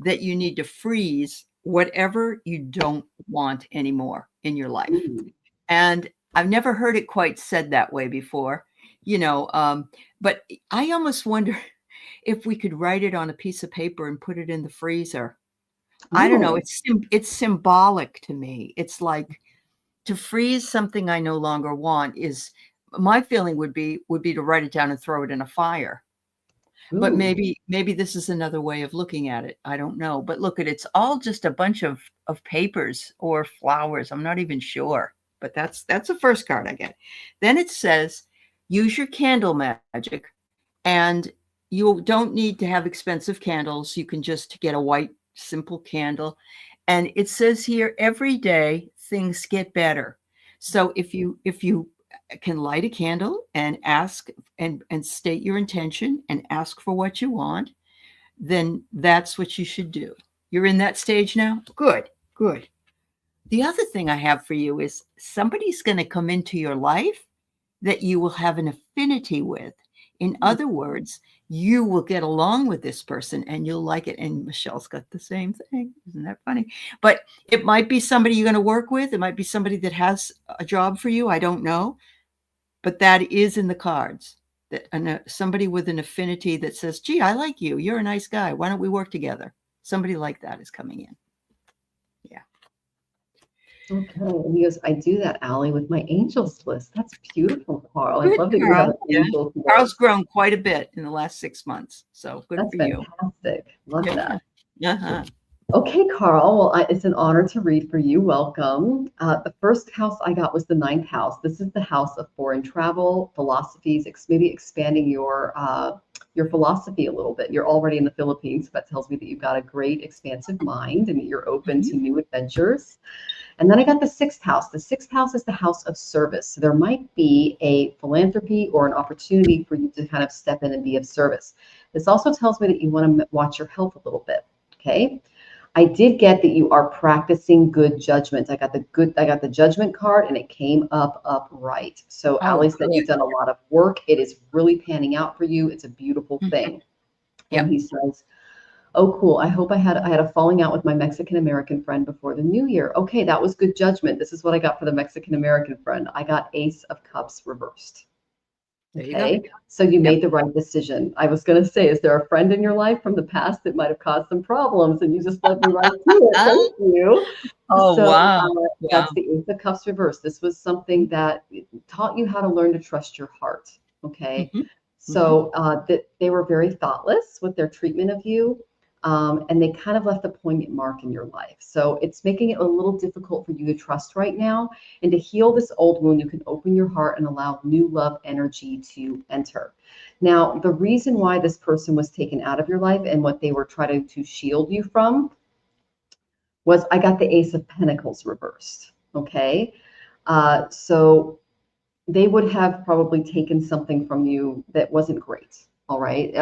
that you need to freeze whatever you don't want anymore in your life. And I've never heard it quite said that way before, but I almost wonder if we could write it on a piece of paper and put it in the freezer. I don't know. It's symbolic to me. It's like to freeze something I no longer want is, my feeling would be to write it down and throw it in a fire. But maybe this is another way of looking at it. I don't know. But look, it's all just a bunch of papers or flowers. I'm not even sure. But that's the first card I get. Then it says, use your candle magic. And you don't need to have expensive candles. You can just get a white, simple candle. And it says here, every day things get better. So if you can light a candle and ask and state your intention and ask for what you want, then that's what you should do. You're in that stage now? Good. The other thing I have for you is somebody's going to come into your life that you will have an affinity with. In other words, you will get along with this person and you'll like it. And Michelle's got the same thing. Isn't that funny? But it might be somebody you're going to work with. It might be somebody that has a job for you. I don't know. But that is in the cards. That somebody with an affinity that says, gee, I like you. You're a nice guy. Why don't we work together? Somebody like that is coming in. Yeah. Okay. And he goes, I do that, Aley, with my angels list. That's beautiful, Carl. I love that you have an angels list. Carl's grown quite a bit in the last 6 months. So good for you. That's fantastic. Love that. Okay, Carl. Well, it's an honor to read for you. Welcome. The first house I got was the 9th house. This is the house of foreign travel, philosophies, maybe expanding your philosophy a little bit. You're already in the Philippines, so that tells me that you've got a great expansive mind and that you're open to new adventures. And then I got the 6th house. The 6th house is the house of service. So there might be a philanthropy or an opportunity for you to kind of step in and be of service. This also tells me that you want to watch your health a little bit. Okay. I did get that you are practicing good judgment. I got the judgment card and it came up right. So Aley said you've done a lot of work. It is really panning out for you. It's a beautiful thing. And he says, oh, cool. I hope I had a falling out with my Mexican-American friend before the new year. Okay, that was good judgment. This is what I got for the Mexican-American friend. I got Ace of Cups reversed. Okay, so you made the right decision. I was going to say, is there a friend in your life from the past that might have caused some problems and you just led me right to it? Thank you. Oh, so, wow. That's the Ace of Cups reversed. This was something that taught you how to learn to trust your heart. Okay, so that they were very thoughtless with their treatment of you. And they kind of left a poignant mark in your life. So it's making it a little difficult for you to trust right now. And to heal this old wound, you can open your heart and allow new love energy to enter. Now, the reason why this person was taken out of your life and what they were trying to shield you from was I got the Ace of Pentacles reversed. Okay. So they would have probably taken something from you that wasn't great. All right.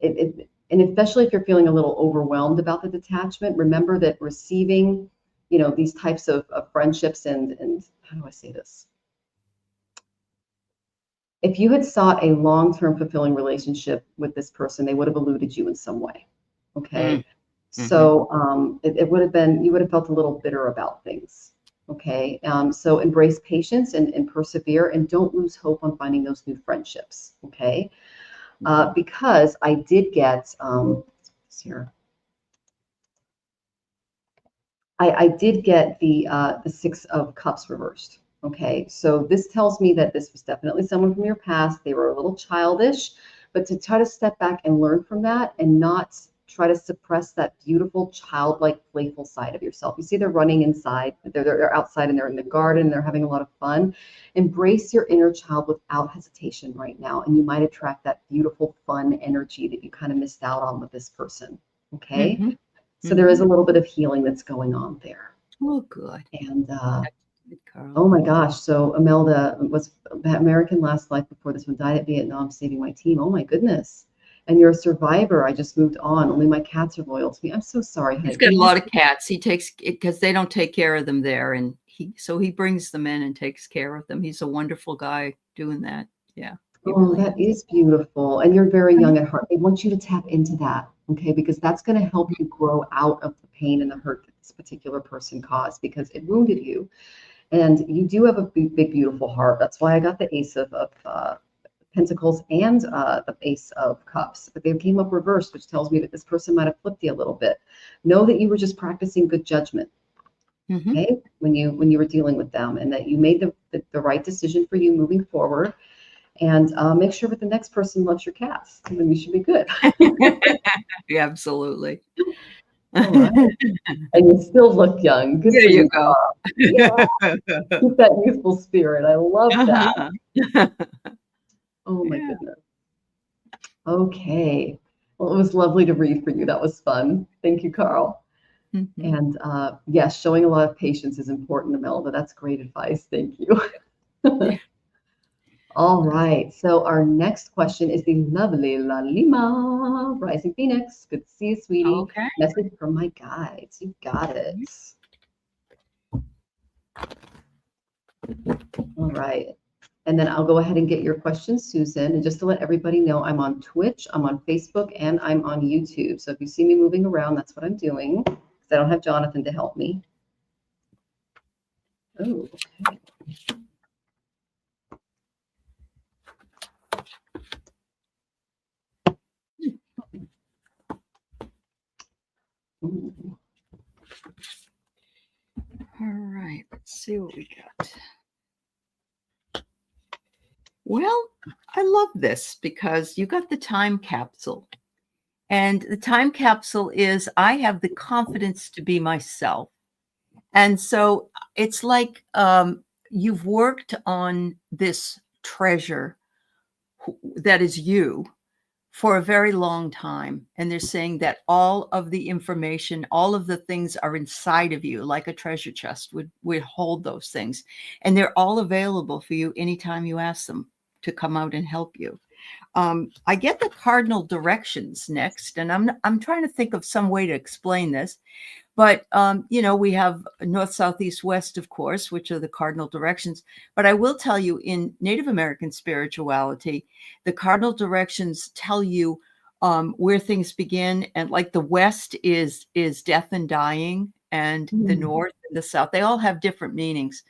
and especially if you're feeling a little overwhelmed about the detachment, remember that receiving, these types of friendships and how do I say this? If you had sought a long-term fulfilling relationship with this person, they would have eluded you in some way. Okay. So it would have been, you would have felt a little bitter about things. Okay. So embrace patience and persevere, and don't lose hope on finding those new friendships. Okay. Because I did get here. I did get the 6 of Cups reversed. Okay, so this tells me that this was definitely someone from your past. They were a little childish, but to try to step back and learn from that and not try to suppress that beautiful childlike playful side of yourself. You see they're running inside, they're outside, and they're in the garden, and they're having a lot of fun. Embrace your inner child without hesitation right now, and you might attract that beautiful fun energy that you kind of missed out on with this person. Okay. So there is a little bit of healing that's going on there. Oh, good. And oh my gosh, so Imelda was American last life before this one, died at Vietnam saving my team. Oh my goodness. And you're a survivor. I just moved on. Only my cats are loyal to me. I'm so sorry, honey. He's got a lot of cats. He takes, because they don't take care of them there, and he brings them in and takes care of them. He's a wonderful guy doing that. Yeah. Oh, that is beautiful. And you're very young at heart. I want you to tap into that, okay? Because that's going to help you grow out of the pain and the hurt that this particular person caused, because it wounded you. And you do have a big, beautiful heart. That's why I got the Ace of Pentacles and the Ace of Cups. But they came up reversed, which tells me that this person might have flipped you a little bit. Know that you were just practicing good judgment, okay? When you were dealing with them, and that you made the right decision for you moving forward. And make sure that the next person loves your cats, and then you should be good. Yeah, absolutely. All right. And you still look young. Good there you go. Yeah. Keep that youthful spirit. I love that. Oh my goodness. Okay. Well, it was lovely to read for you. That was fun. Thank you, Carl. And yes, showing a lot of patience is important, Imelda. That's great advice. Thank you. All right. So our next question is the lovely Lalima, Rising Phoenix. Good to see you, sweetie. Okay. Message from my guides. You got it. All right. And then I'll go ahead and get your questions, Susan. And just to let everybody know, I'm on Twitch, I'm on Facebook, and I'm on YouTube. So if you see me moving around, that's what I'm doing, because I don't have Jonathan to help me. Oh, okay. Ooh. All right, let's see what we got. Well, I love this because you got the time capsule. And the time capsule is, I have the confidence to be myself. And so it's like you've worked on this treasure that is you for a very long time. And they're saying that all of the information, all of the things are inside of you, like a treasure chest would hold those things. And they're all available for you anytime you ask them to come out and help you. I get the cardinal directions next, and I'm trying to think of some way to explain this. But, we have north, south, east, west, of course, which are the cardinal directions. But I will tell you, in Native American spirituality, the cardinal directions tell you where things begin. And like the west is death and dying, and the north and the south, they all have different meanings.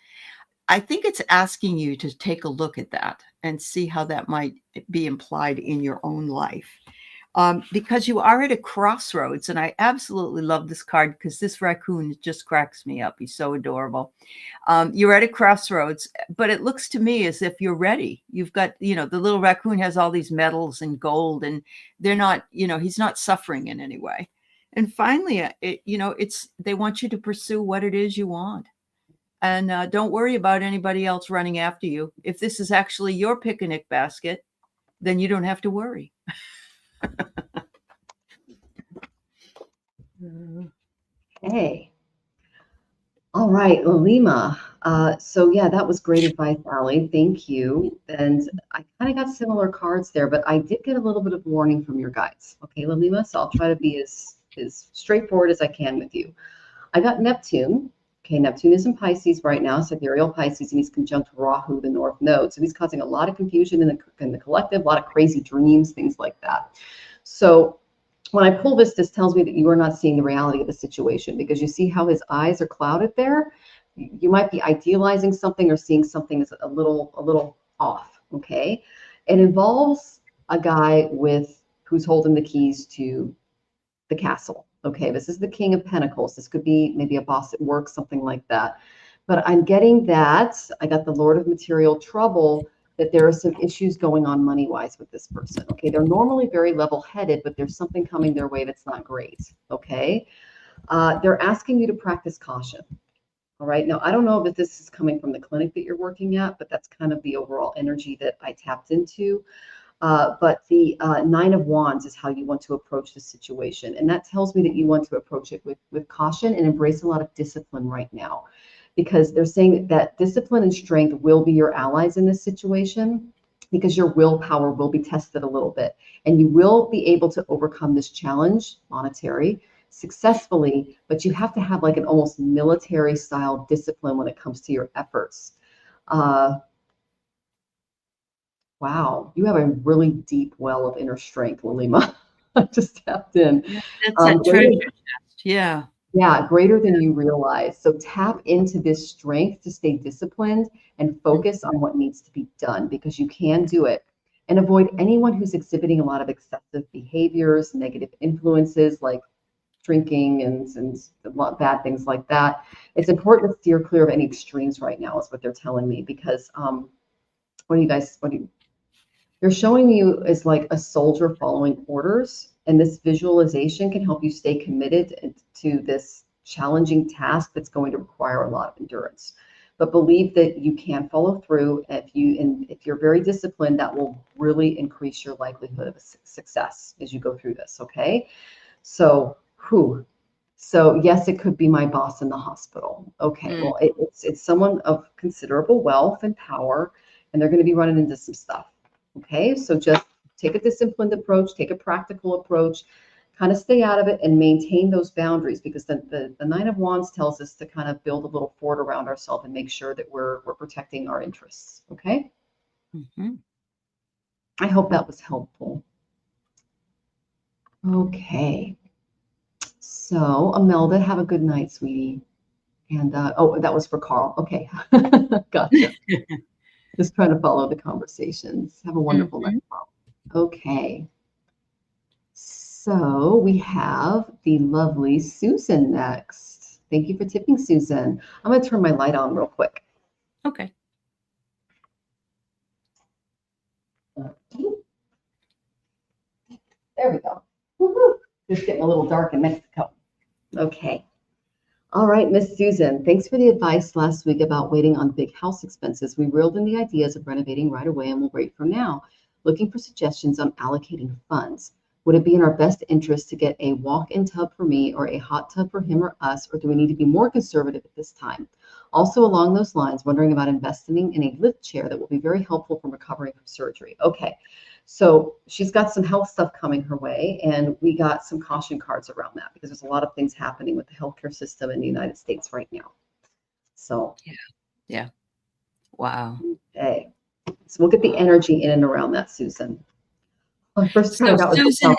I think it's asking you to take a look at that and see how that might be implied in your own life. Because you are at a crossroads, and I absolutely love this card because this raccoon just cracks me up. He's so adorable. You're at a crossroads, but it looks to me as if you're ready. You've got, the little raccoon has all these medals and gold, and they're not, he's not suffering in any way. And finally, they want you to pursue what it is you want. And don't worry about anybody else running after you. If this is actually your picnic basket, then you don't have to worry. Hey. All right, Lalima. So yeah, that was great advice, Allie. Thank you. And I kind of got similar cards there, but I did get a little bit of warning from your guides. Okay, Lalima, so I'll try to be as straightforward as I can with you. I got Neptune. Okay, Neptune is in Pisces right now, sidereal Pisces, and he's conjunct Rahu, the North Node. So he's causing a lot of confusion in the collective, a lot of crazy dreams, things like that. So when I pull this tells me that you are not seeing the reality of the situation, because you see how his eyes are clouded there. You might be idealizing something or seeing something that's a little off. Okay, it involves a guy who's holding the keys to the castle. Okay, this is the King of Pentacles. This could be maybe a boss at work, something like that. But I'm getting that. I got the Lord of Material Trouble, that there are some issues going on money-wise with this person. Okay, they're normally very level-headed, but there's something coming their way that's not great. Okay, they're asking you to practice caution. All right, now I don't know if this is coming from the clinic that you're working at, but that's kind of the overall energy that I tapped into. But the Nine of Wands is how you want to approach the situation. And that tells me that you want to approach it with caution and embrace a lot of discipline right now, because they're saying that discipline and strength will be your allies in this situation, because your willpower will be tested a little bit and you will be able to overcome this challenge, monetary, successfully, but you have to have like an almost military style discipline when it comes to your efforts. Wow, you have a really deep well of inner strength, Lalima. I just tapped in. Yeah, that's that treasure chest. Yeah. Yeah, greater than you realize. So tap into this strength to stay disciplined and focus on what needs to be done, because you can do it. And avoid anyone who's exhibiting a lot of excessive behaviors, negative influences like drinking and bad things like that. It's important to steer clear of any extremes right now, is what they're telling me, because they're showing you as like a soldier following orders, and this visualization can help you stay committed to this challenging task that's going to require a lot of endurance. But believe that you can follow through. If you're very disciplined, that will really increase your likelihood of success as you go through this. Okay, so yes, it could be my boss in the hospital. Okay, well, it's someone of considerable wealth and power, and they're going to be running into some stuff. Okay, so just take a disciplined approach, take a practical approach, kind of stay out of it and maintain those boundaries, because the Nine of Wands tells us to kind of build a little fort around ourselves and make sure that we're protecting our interests. Okay. Mm-hmm. I hope that was helpful. Okay. So Imelda, have a good night, sweetie. And oh, that was for Carl. Okay. Gotcha. Just trying to follow the conversations. Have a wonderful night, Carl. Okay. So we have the lovely Susan next. Thank you for tipping, Susan. I'm going to turn my light on real quick. Okay. There we go. Woo-hoo. Just getting a little dark in Mexico. Okay. All right, Miss Susan, thanks for the advice last week about waiting on big house expenses. We reeled in the ideas of renovating right away and we'll wait for now. Looking for suggestions on allocating funds. Would it be in our best interest to get a walk-in tub for me or a hot tub for him or us, or do we need to be more conservative at this time? Also along those lines, wondering about investing in a lift chair that will be very helpful from recovering from surgery. Okay, so she's got some health stuff coming her way, and we got some caution cards around that because there's a lot of things happening with the healthcare system in the United States right now. So yeah. Wow. Okay, so we'll get the energy in and around that, Susan. First so Susan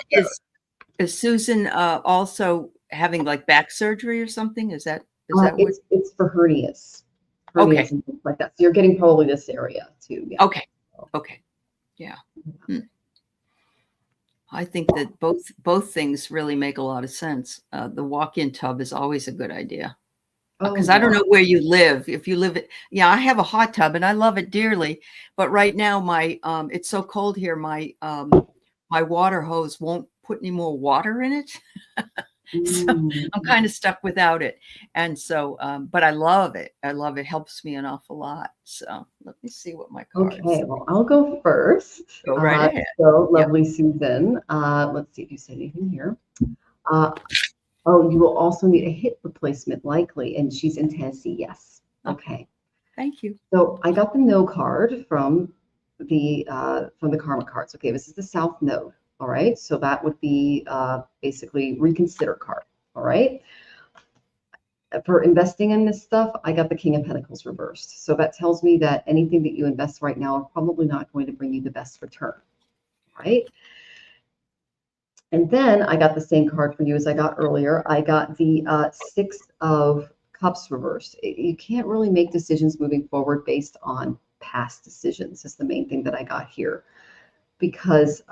is Susan also having like back surgery or something? Is that what? It's for hernias okay, and things like that. So you're getting probably this area too. Yeah. Okay. Yeah. I think that both things really make a lot of sense. The walk-in tub is always a good idea. Because I don't know where you live. If you live, I have a hot tub and I love it dearly. But right now, it's so cold here. My water hose won't put any more water in it, so I'm kind of stuck without it. And so, but I love it. I love it. Helps me an awful lot. So let me see what my cards. Okay, well, I'll go first. Go right ahead. So lovely, Susan. Let's see if you said anything here. Oh, you will also need a hip replacement, likely, and she's in Tennessee. Yes. Okay. Thank you. So I got the no card from the karma cards. Okay, this is the South Node. All right, so that would be basically reconsider card. All right. For investing in this stuff, I got the King of Pentacles reversed. So that tells me that anything that you invest right now are probably not going to bring you the best return, right? And then I got the same card for you as I got earlier. I got the Six of Cups reversed. You can't really make decisions moving forward based on past decisions is the main thing that I got here, because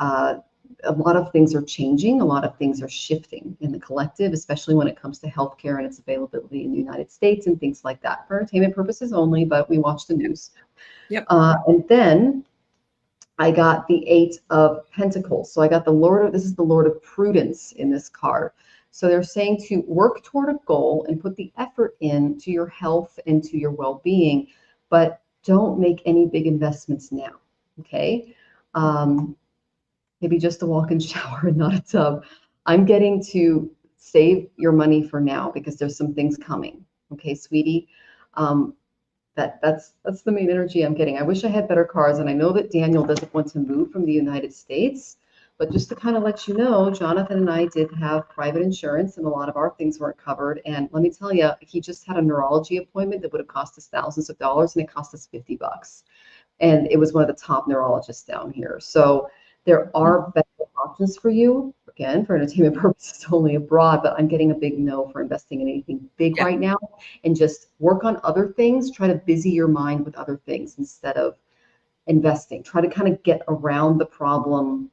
a lot of things are changing. A lot of things are shifting in the collective, especially when it comes to healthcare and its availability in the United States and things like that, for entertainment purposes only, but we watch the news. Yep. And then I got the Eight of Pentacles. So I got this is the Lord of Prudence in this card. So they're saying to work toward a goal and put the effort into your health and to your well-being, but don't make any big investments now. Okay. Maybe just a walk-in shower and not a tub. I'm getting to save your money for now because there's some things coming. Okay, sweetie. That's the main energy I'm getting. I wish I had better cards, and I know that Daniel doesn't want to move from the United States, but just to kind of let you know, Jonathan and I did have private insurance, and a lot of our things weren't covered. And let me tell you, he just had a neurology appointment that would have cost us thousands of dollars, and it cost us $50. And it was one of the top neurologists down here. So there are better options for you, again, for entertainment purposes only abroad, but I'm getting a big no for investing in anything big right now, and just work on other things. Try to busy your mind with other things instead of investing. Try to kind of get around the problem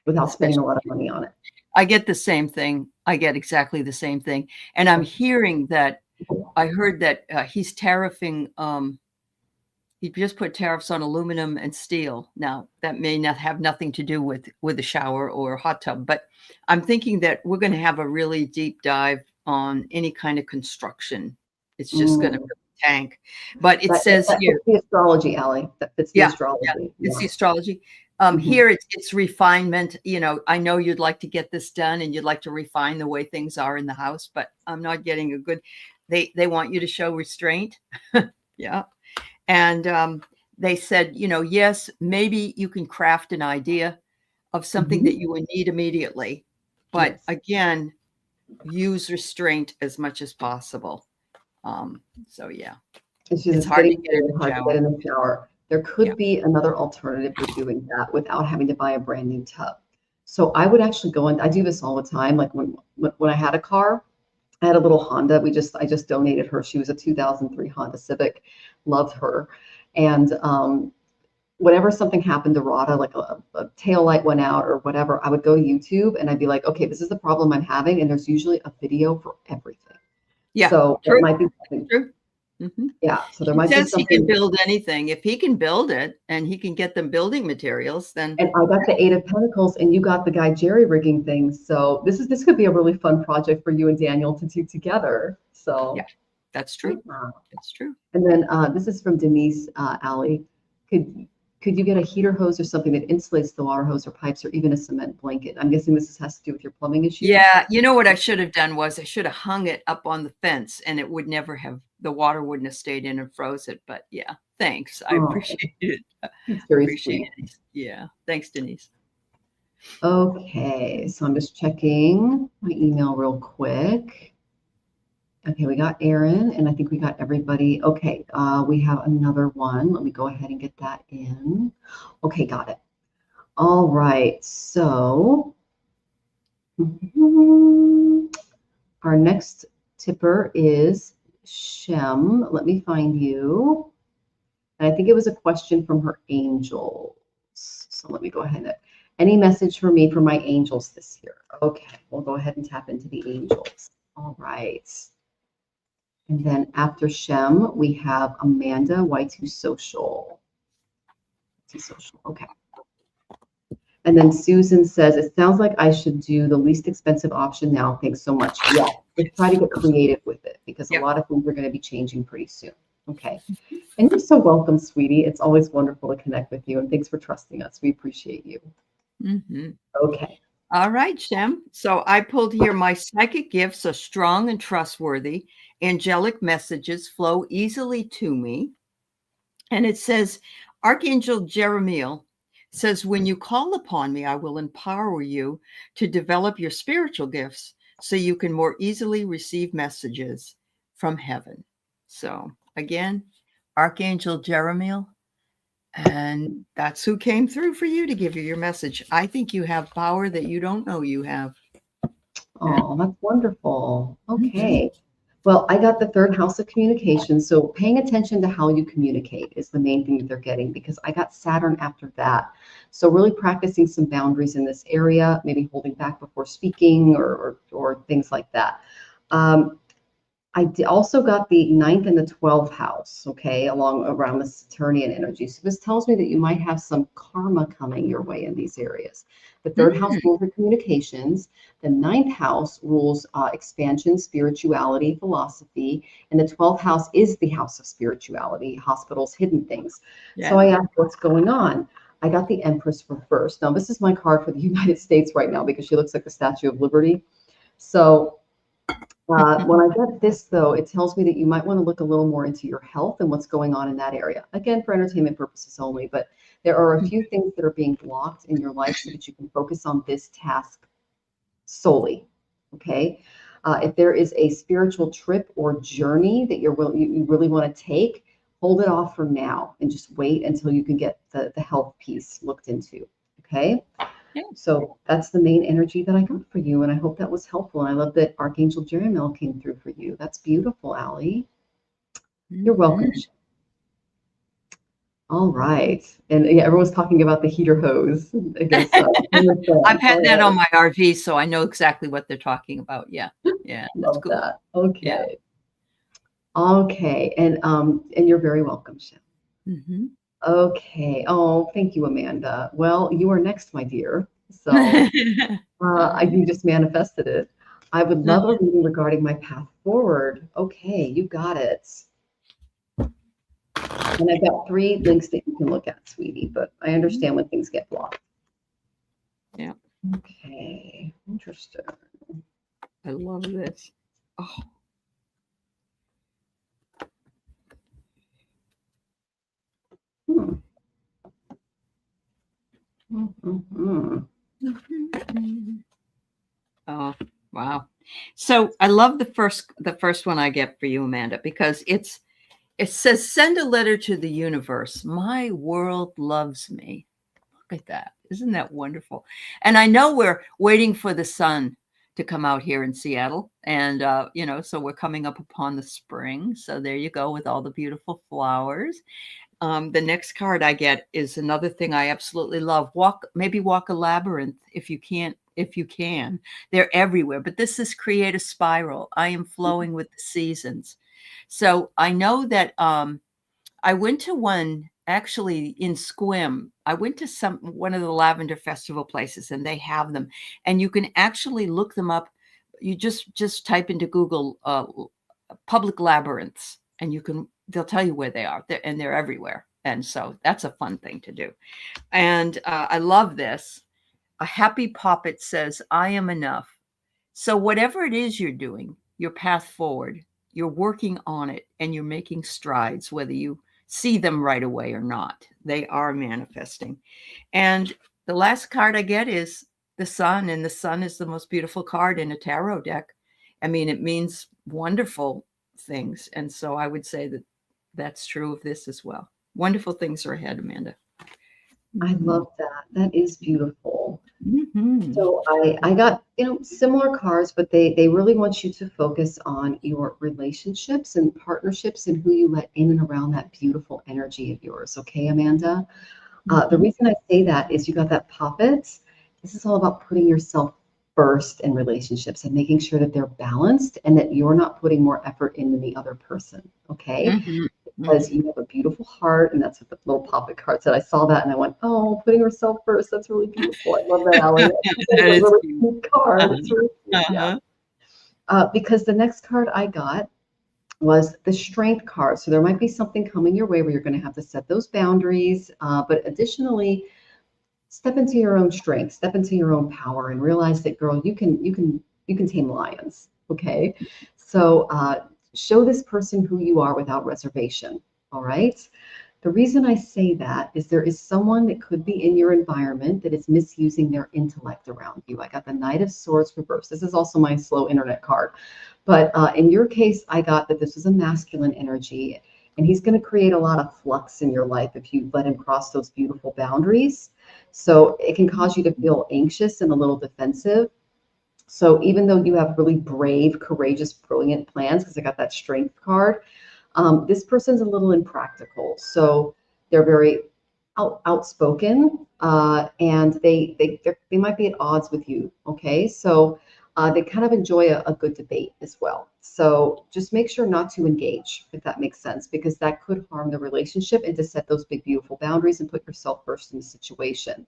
without spending a lot of money on it. I get the same thing. I get exactly the same thing. And I'm hearing that, I heard that he's tariffing, he just put tariffs on aluminum and steel. Now, that may not have nothing to do with a shower or a hot tub, but I'm thinking that we're going to have a really deep dive on any kind of construction. It's just going to tank. But it says here, the astrology, Aley. That fits the astrology. It's the astrology. Here it's refinement. You know, I know you'd like to get this done and you'd like to refine the way things are in the house, but I'm not getting a good. They want you to show restraint. Yeah. And they said, you know, yes, maybe you can craft an idea of something that you would need immediately. But again, use restraint as much as possible. So, yeah, it's hard to get in the shower. There could be another alternative for doing that without having to buy a brand new tub. So I would actually go in. I do this all the time. Like when I had a car, I had a little Honda. I just donated her. She was a 2003 Honda Civic. Loved her. And whenever something happened to Rada, like a tail light went out or whatever, I would go to YouTube and I'd be like, okay, this is the problem I'm having. And there's usually a video for everything. Yeah. So it might be something. True. Yeah. So there might be something. He can build anything. If he can build it and he can get them building materials, then. And I got the Eight of Pentacles and you got the guy jerry rigging things. So this could be a really fun project for you and Daniel to do together. So yeah, that's true. That's true. And then this is from Denise Aley. Could you get a heater hose or something that insulates the water hose or pipes or even a cement blanket? I'm guessing this has to do with your plumbing issues. Yeah, you know what I should have done was I should have hung it up on the fence and it would never have, the water wouldn't have stayed in and froze it. But yeah, thanks. I appreciate it. Appreciate it. Yeah, thanks, Denise. Okay, so I'm just checking my email real quick. Okay, we got Aaron, and I think we got everybody. Okay, we have another one. Let me go ahead and get that in. Okay, got it. All right, so our next tipper is Shem. Let me find you. And I think it was a question from her angels. So let me go ahead and any message for me for my angels this year. Okay, we'll go ahead and tap into the angels. All right. And then after Shem, we have Amanda, Y2 Social. Okay. And then Susan says, it sounds like I should do the least expensive option now. Thanks so much. Yeah, let's try to get creative with it because a lot of things are going to be changing pretty soon. Okay. And you're so welcome, sweetie. It's always wonderful to connect with you. And thanks for trusting us. We appreciate you. Okay. All right, Shem. So I pulled here, my psychic gifts are strong and trustworthy. Angelic messages flow easily to me. And it says, Archangel Jeremiel says, when you call upon me, I will empower you to develop your spiritual gifts so you can more easily receive messages from heaven. So again, Archangel Jeremiel, and that's who came through for you to give you your message. I think you have power that you don't know you have. Oh, that's wonderful. Okay. Well, I got the third house of communication. So paying attention to how you communicate is the main thing that they're getting, because I got Saturn after that. So really practicing some boundaries in this area, maybe holding back before speaking or things like that. Also got the ninth and the 12th house, okay, along around the Saturnian energy. So this tells me that you might have some karma coming your way in these areas. The third house rules your communications. The ninth house rules expansion, spirituality, philosophy. And the 12th house is the house of spirituality, hospitals, hidden things. Yeah. So I asked, what's going on? I got the Empress reversed. Now, this is my card for the United States right now because she looks like the Statue of Liberty. So when I get this, though, it tells me that you might want to look a little more into your health and what's going on in that area. Again, for entertainment purposes only, but there are a few things that are being blocked in your life so that you can focus on this task solely, okay? If there is a spiritual trip or journey that you really want to take, hold it off for now and just wait until you can get the health piece looked into, okay? Yeah. So that's the main energy that I got for you, and I hope that was helpful. And I love that Archangel Jeremiel came through for you. That's beautiful, Aley. You're welcome. All right. And yeah, everyone's talking about the heater hose. I guess, I've had that on my RV, so I know exactly what they're talking about. Yeah. Yeah. Love cool. That. Okay. Yeah. Okay. And you're very welcome, Shem. Okay. Oh, thank you, Amanda. Well, you are next, my dear. So you just manifested it. I would love a reading regarding my path forward. Okay, you got it. And I've got 3 links that you can look at, sweetie, but I understand when things get blocked. Yeah. Okay, interesting. I love this. Oh. Oh, wow. So I love the first one I get for you, Amanda, because it says, send a letter to the universe. My world loves me. Look at that. Isn't that wonderful? And I know we're waiting for the sun to come out here in Seattle. And, so we're coming up upon the spring. So there you go with all the beautiful flowers. The next card I get is another thing I absolutely love. Maybe walk a labyrinth if you can. They're everywhere. But this is create a spiral. I am flowing with the seasons. So I know that I went to one actually in Squim. I went to one of the lavender festival places, and they have them. And you can actually look them up. You just type into Google public labyrinths, and they'll tell you where they are, and they're everywhere. And so that's a fun thing to do. And I love this. A happy poppet says, I am enough. So whatever it is you're doing, your path forward, you're working on it and you're making strides, whether you see them right away or not. They are manifesting. And the last card I get is the sun, and the sun is the most beautiful card in a tarot deck. I mean, it means wonderful things. And so I would say that that's true of this as well. Wonderful things are ahead, Amanda. I love that. That is beautiful. So I got, similar cards, but they really want you to focus on your relationships and partnerships and who you let in and around that beautiful energy of yours. Okay, Amanda? The reason I say that is you got that poppet. This is all about putting yourself first in relationships and making sure that they're balanced and that you're not putting more effort in than the other person. Okay. Because you have a beautiful heart, and that's what the little poppet card said. I saw that and I went, oh, putting herself first. That's really beautiful. I love that, Aley. That's a really cute card. It's really cute. Yeah. Because the next card I got was the strength card. So there might be something coming your way where you're going to have to set those boundaries. But additionally, step into your own strength, step into your own power, and realize that, girl, you can tame lions. Okay. So show this person who you are without reservation. All right. The reason I say that is there is someone that could be in your environment that is misusing their intellect around you. I got the Knight of Swords reversed. This is also my slow internet card. But in your case, I got that this is a masculine energy, and he's going to create a lot of flux in your life if you let him cross those beautiful boundaries. So it can cause you to feel anxious and a little defensive. So even though you have really brave, courageous, brilliant plans, because I got that strength card, this person's a little impractical. So they're very outspoken, and they might be at odds with you. Okay, so they kind of enjoy a good debate as well. So just make sure not to engage, if that makes sense, because that could harm the relationship, and to set those big, beautiful boundaries and put yourself first in the situation.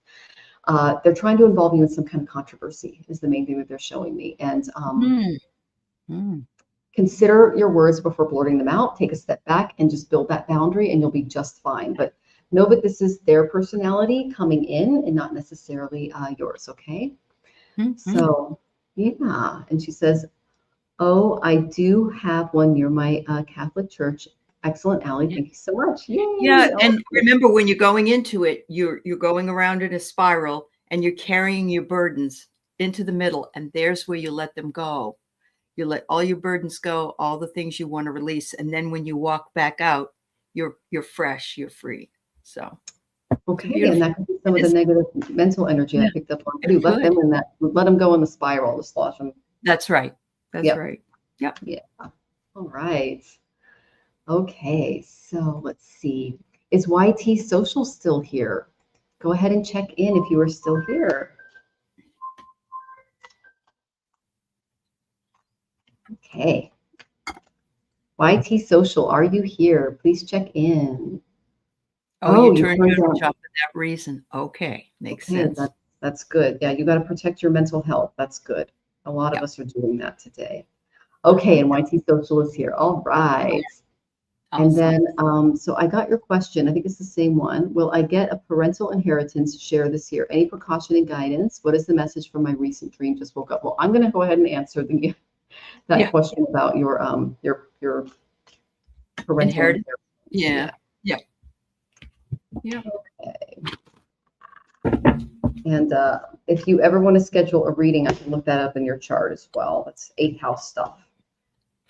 They're trying to involve you in some kind of controversy is the main thing that they're showing me. And consider your words before blurting them out. Take a step back and just build that boundary, and you'll be just fine. But know that this is their personality coming in and not necessarily yours, okay? So, yeah. And she says, oh, I do have one near my Catholic church. Excellent, Aley. Thank you so much. Yay. Yeah, and remember, when you're going into it, you're going around in a spiral, and you're carrying your burdens into the middle, and there's where you let them go. You let all your burdens go, all the things you want to release, and then when you walk back out, you're fresh, you're free. So okay, and that could be some of the negative mental energy I picked up on too. Let them go in the spiral, the slosh them. That's right. That's right. Yep. Yeah. All right. Okay, so let's see. Is YT Social still here? Go ahead and check in if you are still here. Okay. YT Social, are you here? Please check in. Oh, you turned your job for that reason. Okay, makes sense. That's good. Yeah, you got to protect your mental health. That's good. A lot of us are doing that today. Okay, and YT Social is here. All right. Awesome. And then, so I got your question. I think it's the same one. Will I get a parental inheritance share this year? Any precaution and guidance? What is the message from my recent dream? Just woke up. Well, I'm going to go ahead and answer that question about your parental inheritance. Yeah. Okay. And if you ever want to schedule a reading, I can look that up in your chart as well. That's 8th house stuff.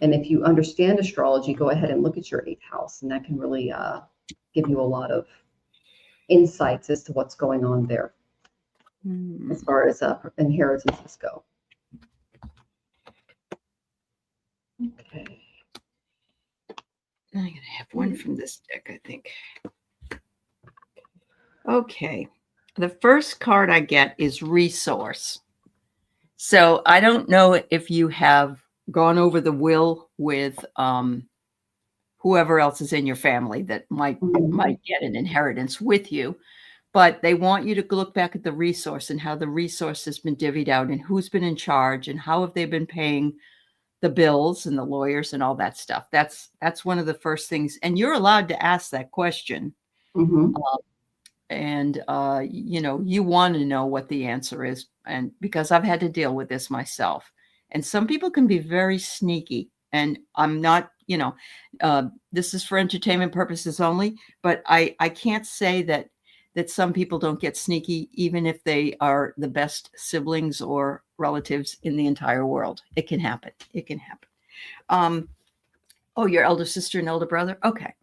And if you understand astrology, go ahead and look at your 8th house, and that can really give you a lot of insights as to what's going on there as far as inheritances go. Okay. I'm going to have one from this deck, I think. Okay. The first card I get is resource. So I don't know if you have gone over the will with whoever else is in your family that might get an inheritance with you, but they want you to look back at the resource and how the resource has been divvied out and who's been in charge and how have they been paying the bills and the lawyers and all that stuff. That's one of the first things, and you're allowed to ask that question. And you want to know what the answer is, and because I've had to deal with this myself, and some people can be very sneaky, and I'm not, this is for entertainment purposes only, but I can't say that some people don't get sneaky, even if they are the best siblings or relatives in the entire world. It can happen. Oh, your elder sister and elder brother. Okay.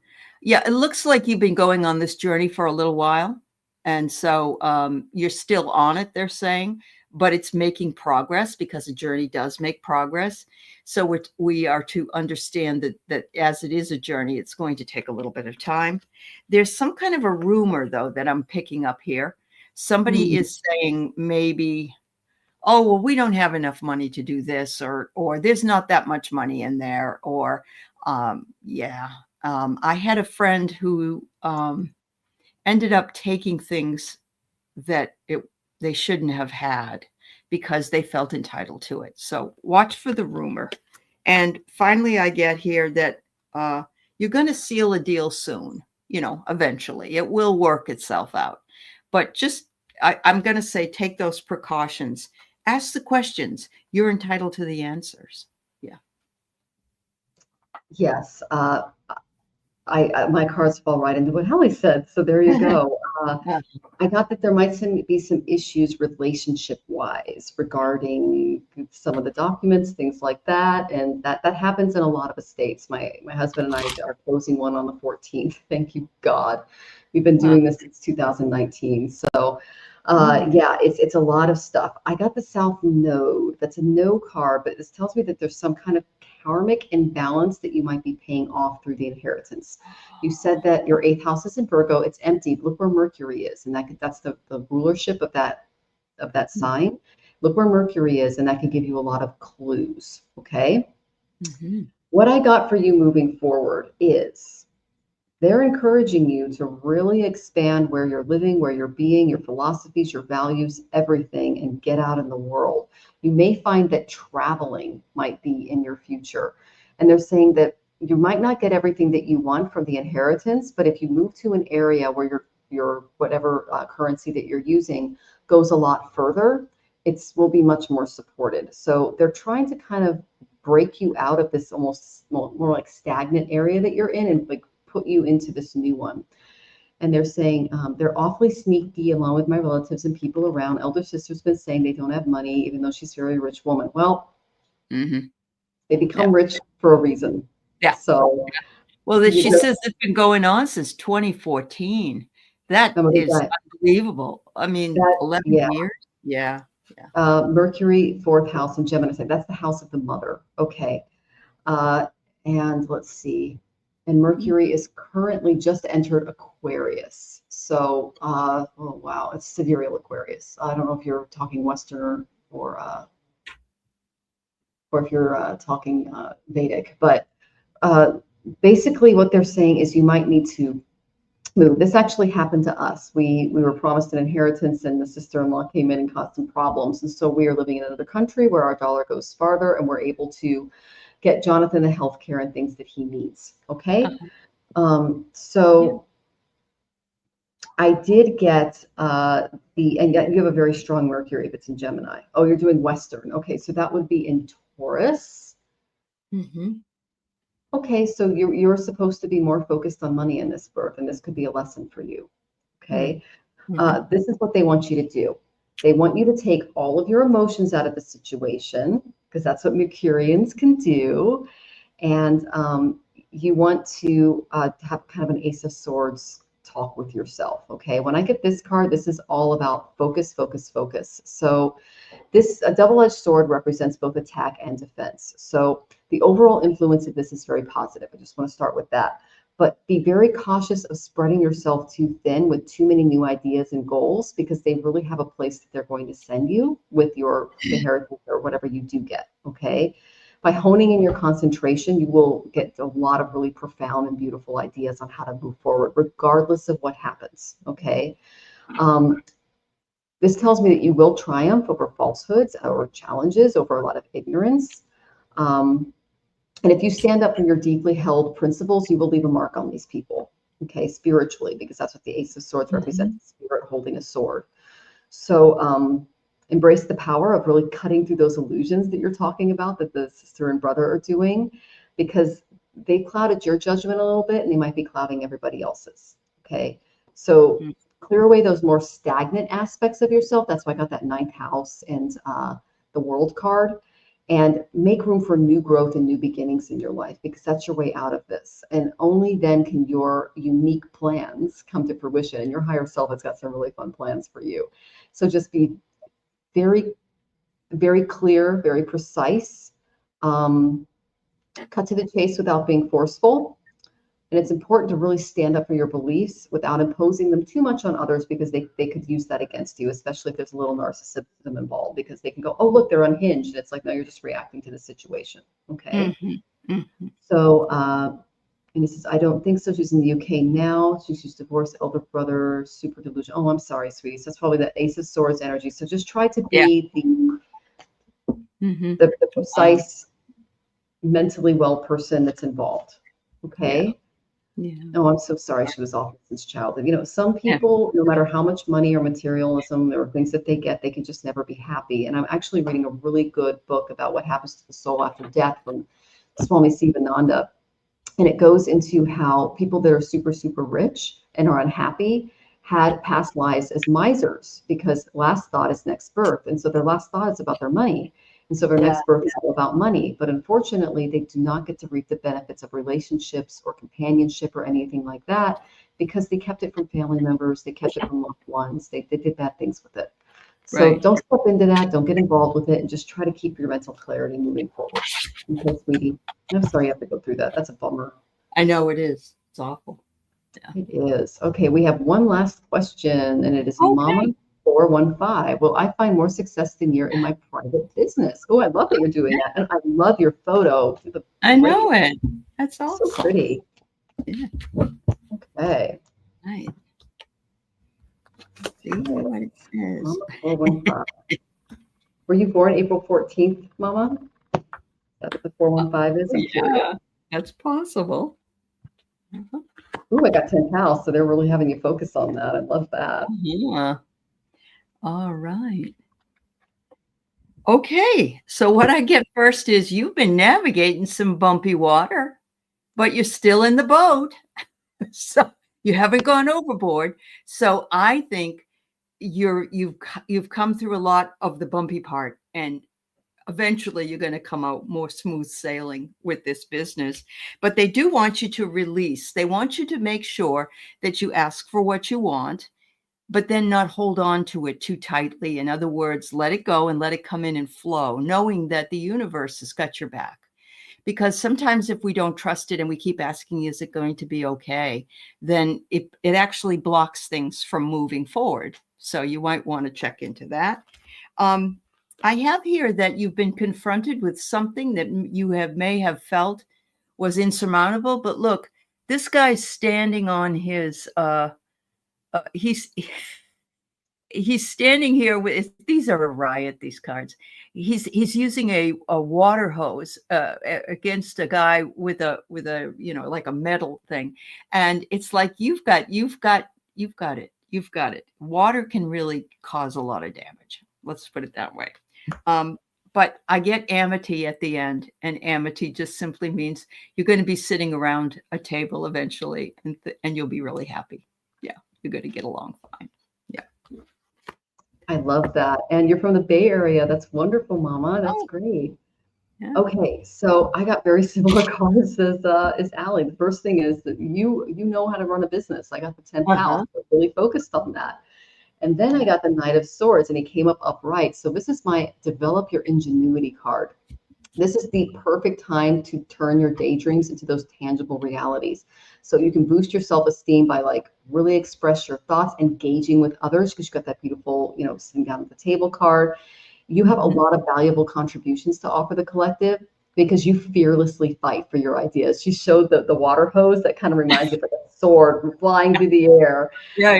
Yeah, it looks like you've been going on this journey for a little while. And so you're still on it, they're saying, but it's making progress because a journey does make progress. So we are to understand that as it is a journey, it's going to take a little bit of time. There's some kind of a rumor, though, that I'm picking up here. Somebody is saying maybe, oh, well, we don't have enough money to do this, or there's not that much money in there, or I had a friend who ended up taking things that they shouldn't have had because they felt entitled to it. So watch for the rumor. And finally, I get here that you're going to seal a deal soon. Eventually it will work itself out. But just, I'm going to say, take those precautions. Ask the questions. You're entitled to the answers. Yeah. Yes. my cards fall right into what Hallie said. So there you go. Yeah. I got that there might be some issues relationship-wise regarding some of the documents, things like that, and that happens in a lot of estates. My husband and I are closing one on the 14th. Thank you, God. We've been doing this since 2019. So, yeah, it's a lot of stuff. I got the South Node. That's a no card, but this tells me that there's some kind of karmic imbalance that you might be paying off through the inheritance. You said that your 8th house is in Virgo. It's empty. Look where Mercury is, and that's the rulership of that sign. Look where Mercury is, and that can give you a lot of clues. Okay. What I got for you moving forward is they're encouraging you to really expand where you're living, where you're being, your philosophies, your values, everything, and get out in the world. You may find that traveling might be in your future. And they're saying that you might not get everything that you want from the inheritance, but if you move to an area where your whatever currency that you're using goes a lot further, it will be much more supported. So they're trying to kind of break you out of this almost more like stagnant area that you're in and like put you into this new one. And they're saying they're awfully sneaky along with my relatives and people around. Elder sister's been saying they don't have money, even though she's a very rich woman. Well, they become rich for a reason. Yeah. So, well, she says it's been going on since 2014. That is unbelievable. I mean, 11 years. Yeah. Mercury, 4th house in Gemini. That's the house of the mother. Okay. And let's see. And Mercury is currently just entered Aquarius. So, oh wow, it's sidereal Aquarius. I don't know if you're talking Western or if you're talking Vedic, but basically what they're saying is you might need to move. This actually happened to us. We were promised an inheritance, and the sister-in-law came in and caused some problems. And so we are living in another country where our dollar goes farther, and we're able to get Jonathan the health care and things that he needs. Okay. So I did get and yet you have a very strong Mercury if it's in Gemini. Oh, you're doing Western. Okay. So that would be in Taurus. Okay. So you're supposed to be more focused on money in this birth, and this could be a lesson for you. Okay. This is what they want you to do. They want you to take all of your emotions out of the situation, because that's what Mercurians can do. And you want to have kind of an Ace of Swords talk with yourself. Okay. When I get this card, this is all about focus, focus, focus. So a double-edged sword represents both attack and defense. So the overall influence of this is very positive. I just want to start with that. But be very cautious of spreading yourself too thin with too many new ideas and goals, because they really have a place that they're going to send you with your inheritance or whatever you do get. Okay. By honing in your concentration, you will get a lot of really profound and beautiful ideas on how to move forward, regardless of what happens. Okay. This tells me that you will triumph over falsehoods or challenges, over a lot of ignorance. And if you stand up for your deeply held principles, you will leave a mark on these people, okay, spiritually, because that's what the Ace of Swords represents, spirit holding a sword. So embrace the power of really cutting through those illusions that you're talking about, that the sister and brother are doing, because they clouded your judgment a little bit, and they might be clouding everybody else's, okay? So clear away those more stagnant aspects of yourself. That's why I got that 9th house and the World card. And make room for new growth and new beginnings in your life, because that's your way out of this. And only then can your unique plans come to fruition. And your higher self has got some really fun plans for you. So just be very, very clear, very precise, cut to the chase without being forceful. And it's important to really stand up for your beliefs without imposing them too much on others, because they could use that against you, especially if there's a little narcissism involved, because they can go, oh, look, they're unhinged. And it's like, no, you're just reacting to the situation. Okay. So, and he says, I don't think so. She's in the UK now. She's divorced, elder brother, super delusional. Oh, I'm sorry, sweetie. So that's probably the Ace of Swords energy. So just try to be the precise, mentally well person that's involved. Okay. Oh, I'm so sorry she was off since childhood. You know, some people, no matter how much money or materialism or things that they get, they can just never be happy. And I'm actually reading a really good book about what happens to the soul after death from Swami Sivananda. And it goes into how people that are super, super rich and are unhappy had past lives as misers, because last thought is next birth. And so their last thought is about their money. And so their next birth is all about money. But unfortunately, they do not get to reap the benefits of relationships or companionship or anything like that, because they kept it from family members, they kept it from loved ones, they did bad things with it. So don't step into that, don't get involved with it, and just try to keep your mental clarity moving forward. Okay, sweetie. I'm sorry you have to go through that. That's a bummer. I know it is. It's awful. Yeah. It is. Okay, we have one last question, and it is Mama 415. Will I find more success than you in my private business? Oh, I love that you're doing that. And I love your photo. I know it. That's awesome. So pretty. Yeah. Okay. Nice. See what it says. Mama 415. Were you born April 14th, Mama? Is that what the 415 is? Yeah, that's possible. Ooh, I got 10th house, so they're really having you focus on that. I love that. Yeah. All right. Okay. So what I get first is you've been navigating some bumpy water, but you're still in the boat. So you haven't gone overboard. So I think you've come through a lot of the bumpy part, and eventually you're going to come out more smooth sailing with this business. But they do want you to release. They want you to make sure that you ask for what you want, but then not hold on to it too tightly. In other words, let it go and let it come in and flow, knowing that the universe has got your back. Because sometimes if we don't trust it and we keep asking, is it going to be okay? Then it actually blocks things from moving forward. So you might want to check into that. I have here that you've been confronted with something that you may have felt was insurmountable. But look, this guy's standing on his, he's standing here with, these are a riot, these cards. He's using a water hose against a guy with a like a metal thing, and it's like you've got it. Water can really cause a lot of damage. Let's put it that way. But I get amity at the end, and amity just simply means you're going to be sitting around a table eventually, and you'll be really happy. Yeah, you're going to get along fine. Yeah. I love that. And you're from the Bay Area. That's wonderful, Mama. That's great. Yeah. Okay, so I got very similar cards as Aley. The first thing is that you know how to run a business. I got the 10th house, so really focused on that. And then I got the Knight of Swords, and he came up upright. So this is my develop your ingenuity card. This is the perfect time to turn your daydreams into those tangible realities. So you can boost your self-esteem by like really express your thoughts, engaging with others, because you got that beautiful, sitting down at the table card. You have a lot of valuable contributions to offer the collective because you fearlessly fight for your ideas. She showed the water hose that kind of reminds you of like a sword flying through the air. Yeah.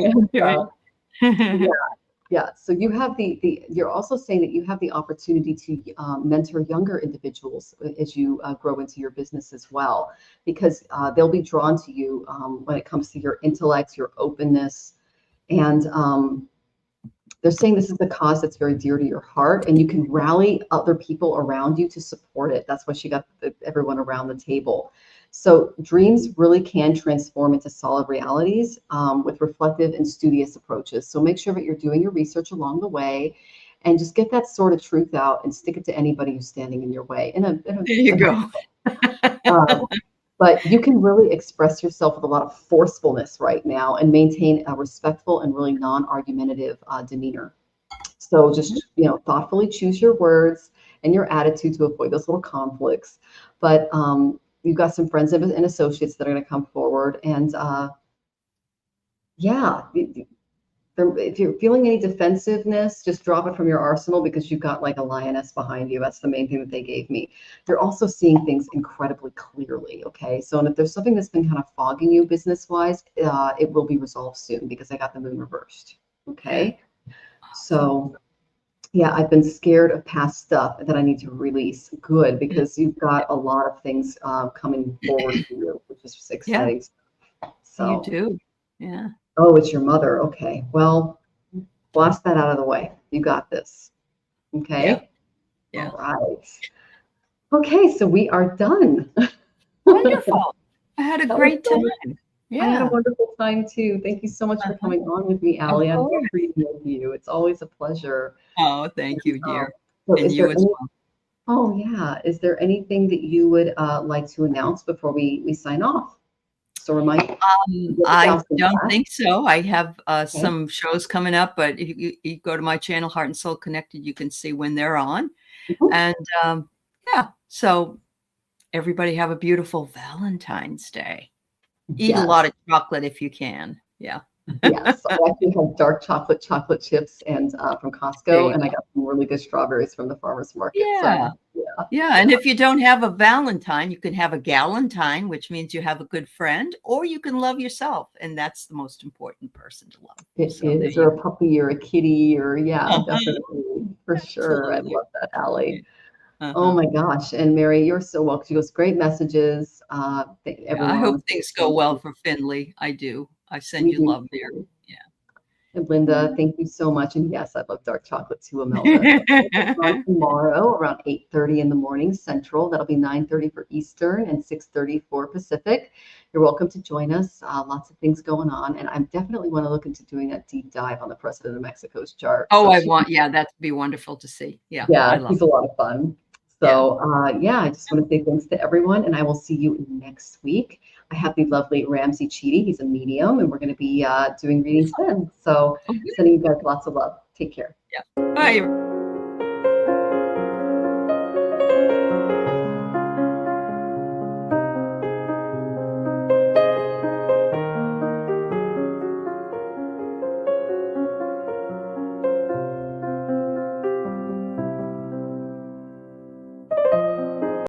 So you have you're also saying that you have the opportunity to mentor younger individuals as you grow into your business as well, because they'll be drawn to you when it comes to your intellect, your openness. And they're saying this is the cause that's very dear to your heart, and you can rally other people around you to support it. That's why she got everyone around the table. So dreams really can transform into solid realities with reflective and studious approaches. So make sure that you're doing your research along the way, and just get that sort of truth out and stick it to anybody who's standing in your way. There you go. But you can really express yourself with a lot of forcefulness right now and maintain a respectful and really non-argumentative demeanor. So just, thoughtfully choose your words and your attitude to avoid those little conflicts. But you've got some friends and associates that are going to come forward. And if you're feeling any defensiveness, just drop it from your arsenal, because you've got like a lioness behind you. That's the main thing that they gave me. They're also seeing things incredibly clearly. Okay. So, and if there's something that's been kind of fogging you business-wise, it will be resolved soon, because I got the moon reversed. Okay. So yeah, I've been scared of past stuff that I need to release. Good, because you've got a lot of things coming forward for you, which is exciting. Yeah. So you do. Yeah. Oh, it's your mother. Okay. Well, blast that out of the way. You got this. Okay. Yeah. All right. Okay. So we are done. Wonderful. I had a That was great so much- time. I had a Yeah, wonderful time too. Thank you so much for coming on with me, of Aley. I love course. reading with you. It's always a pleasure. Oh, thank you, Um, dear. so And is you there as any, well. oh yeah, is there anything that you would like to announce before we sign off? So remind I don't class. think so. I have Okay. some shows coming up, but if you go to my channel, Heart and Soul Connected, you can see when they're on. Mhm. And yeah, so everybody have a beautiful Valentine's Day. Eat a lot Yes. of chocolate if you can. Yeah. Yes, I actually have dark chocolate chips and from There Costco, you and I go. got some really good strawberries from the farmer's market. Yeah. So yeah, Yeah. And if you don't have a Valentine, you can have a Galentine, which means you have a good friend, or you can love yourself. And that's the most important person to love. it So there is. you Or a puppy or a kitty or yeah, go. definitely for sure. I Absolutely. love that, Aley. Oh Uh-huh. my gosh. And Mary, you're so welcome. She goes, great messages. Yeah, I Everyone, hope things go well for Finley. I do. I send we you love there. do. Yeah. And Linda, thank you so much. And yes, I love dark chocolate too, Imelda. So on tomorrow around 8:30 in the morning Central. That'll be 9:30 for Eastern and 6:30 for Pacific. You're welcome to join us. Lots of things going on. And I definitely want to look into doing that deep dive on the President of Mexico's chart. Oh, So I want, yeah, that'd be wonderful to see. Yeah, I yeah, love he's a lot of fun. Yeah. So yeah, I just want to say thanks to everyone, and I will see you next week. I have the lovely Ramsey Cheedy. He's a medium, and we're going to be doing readings then. So Oh, good. sending you guys lots of love. Take care. Yeah. Bye.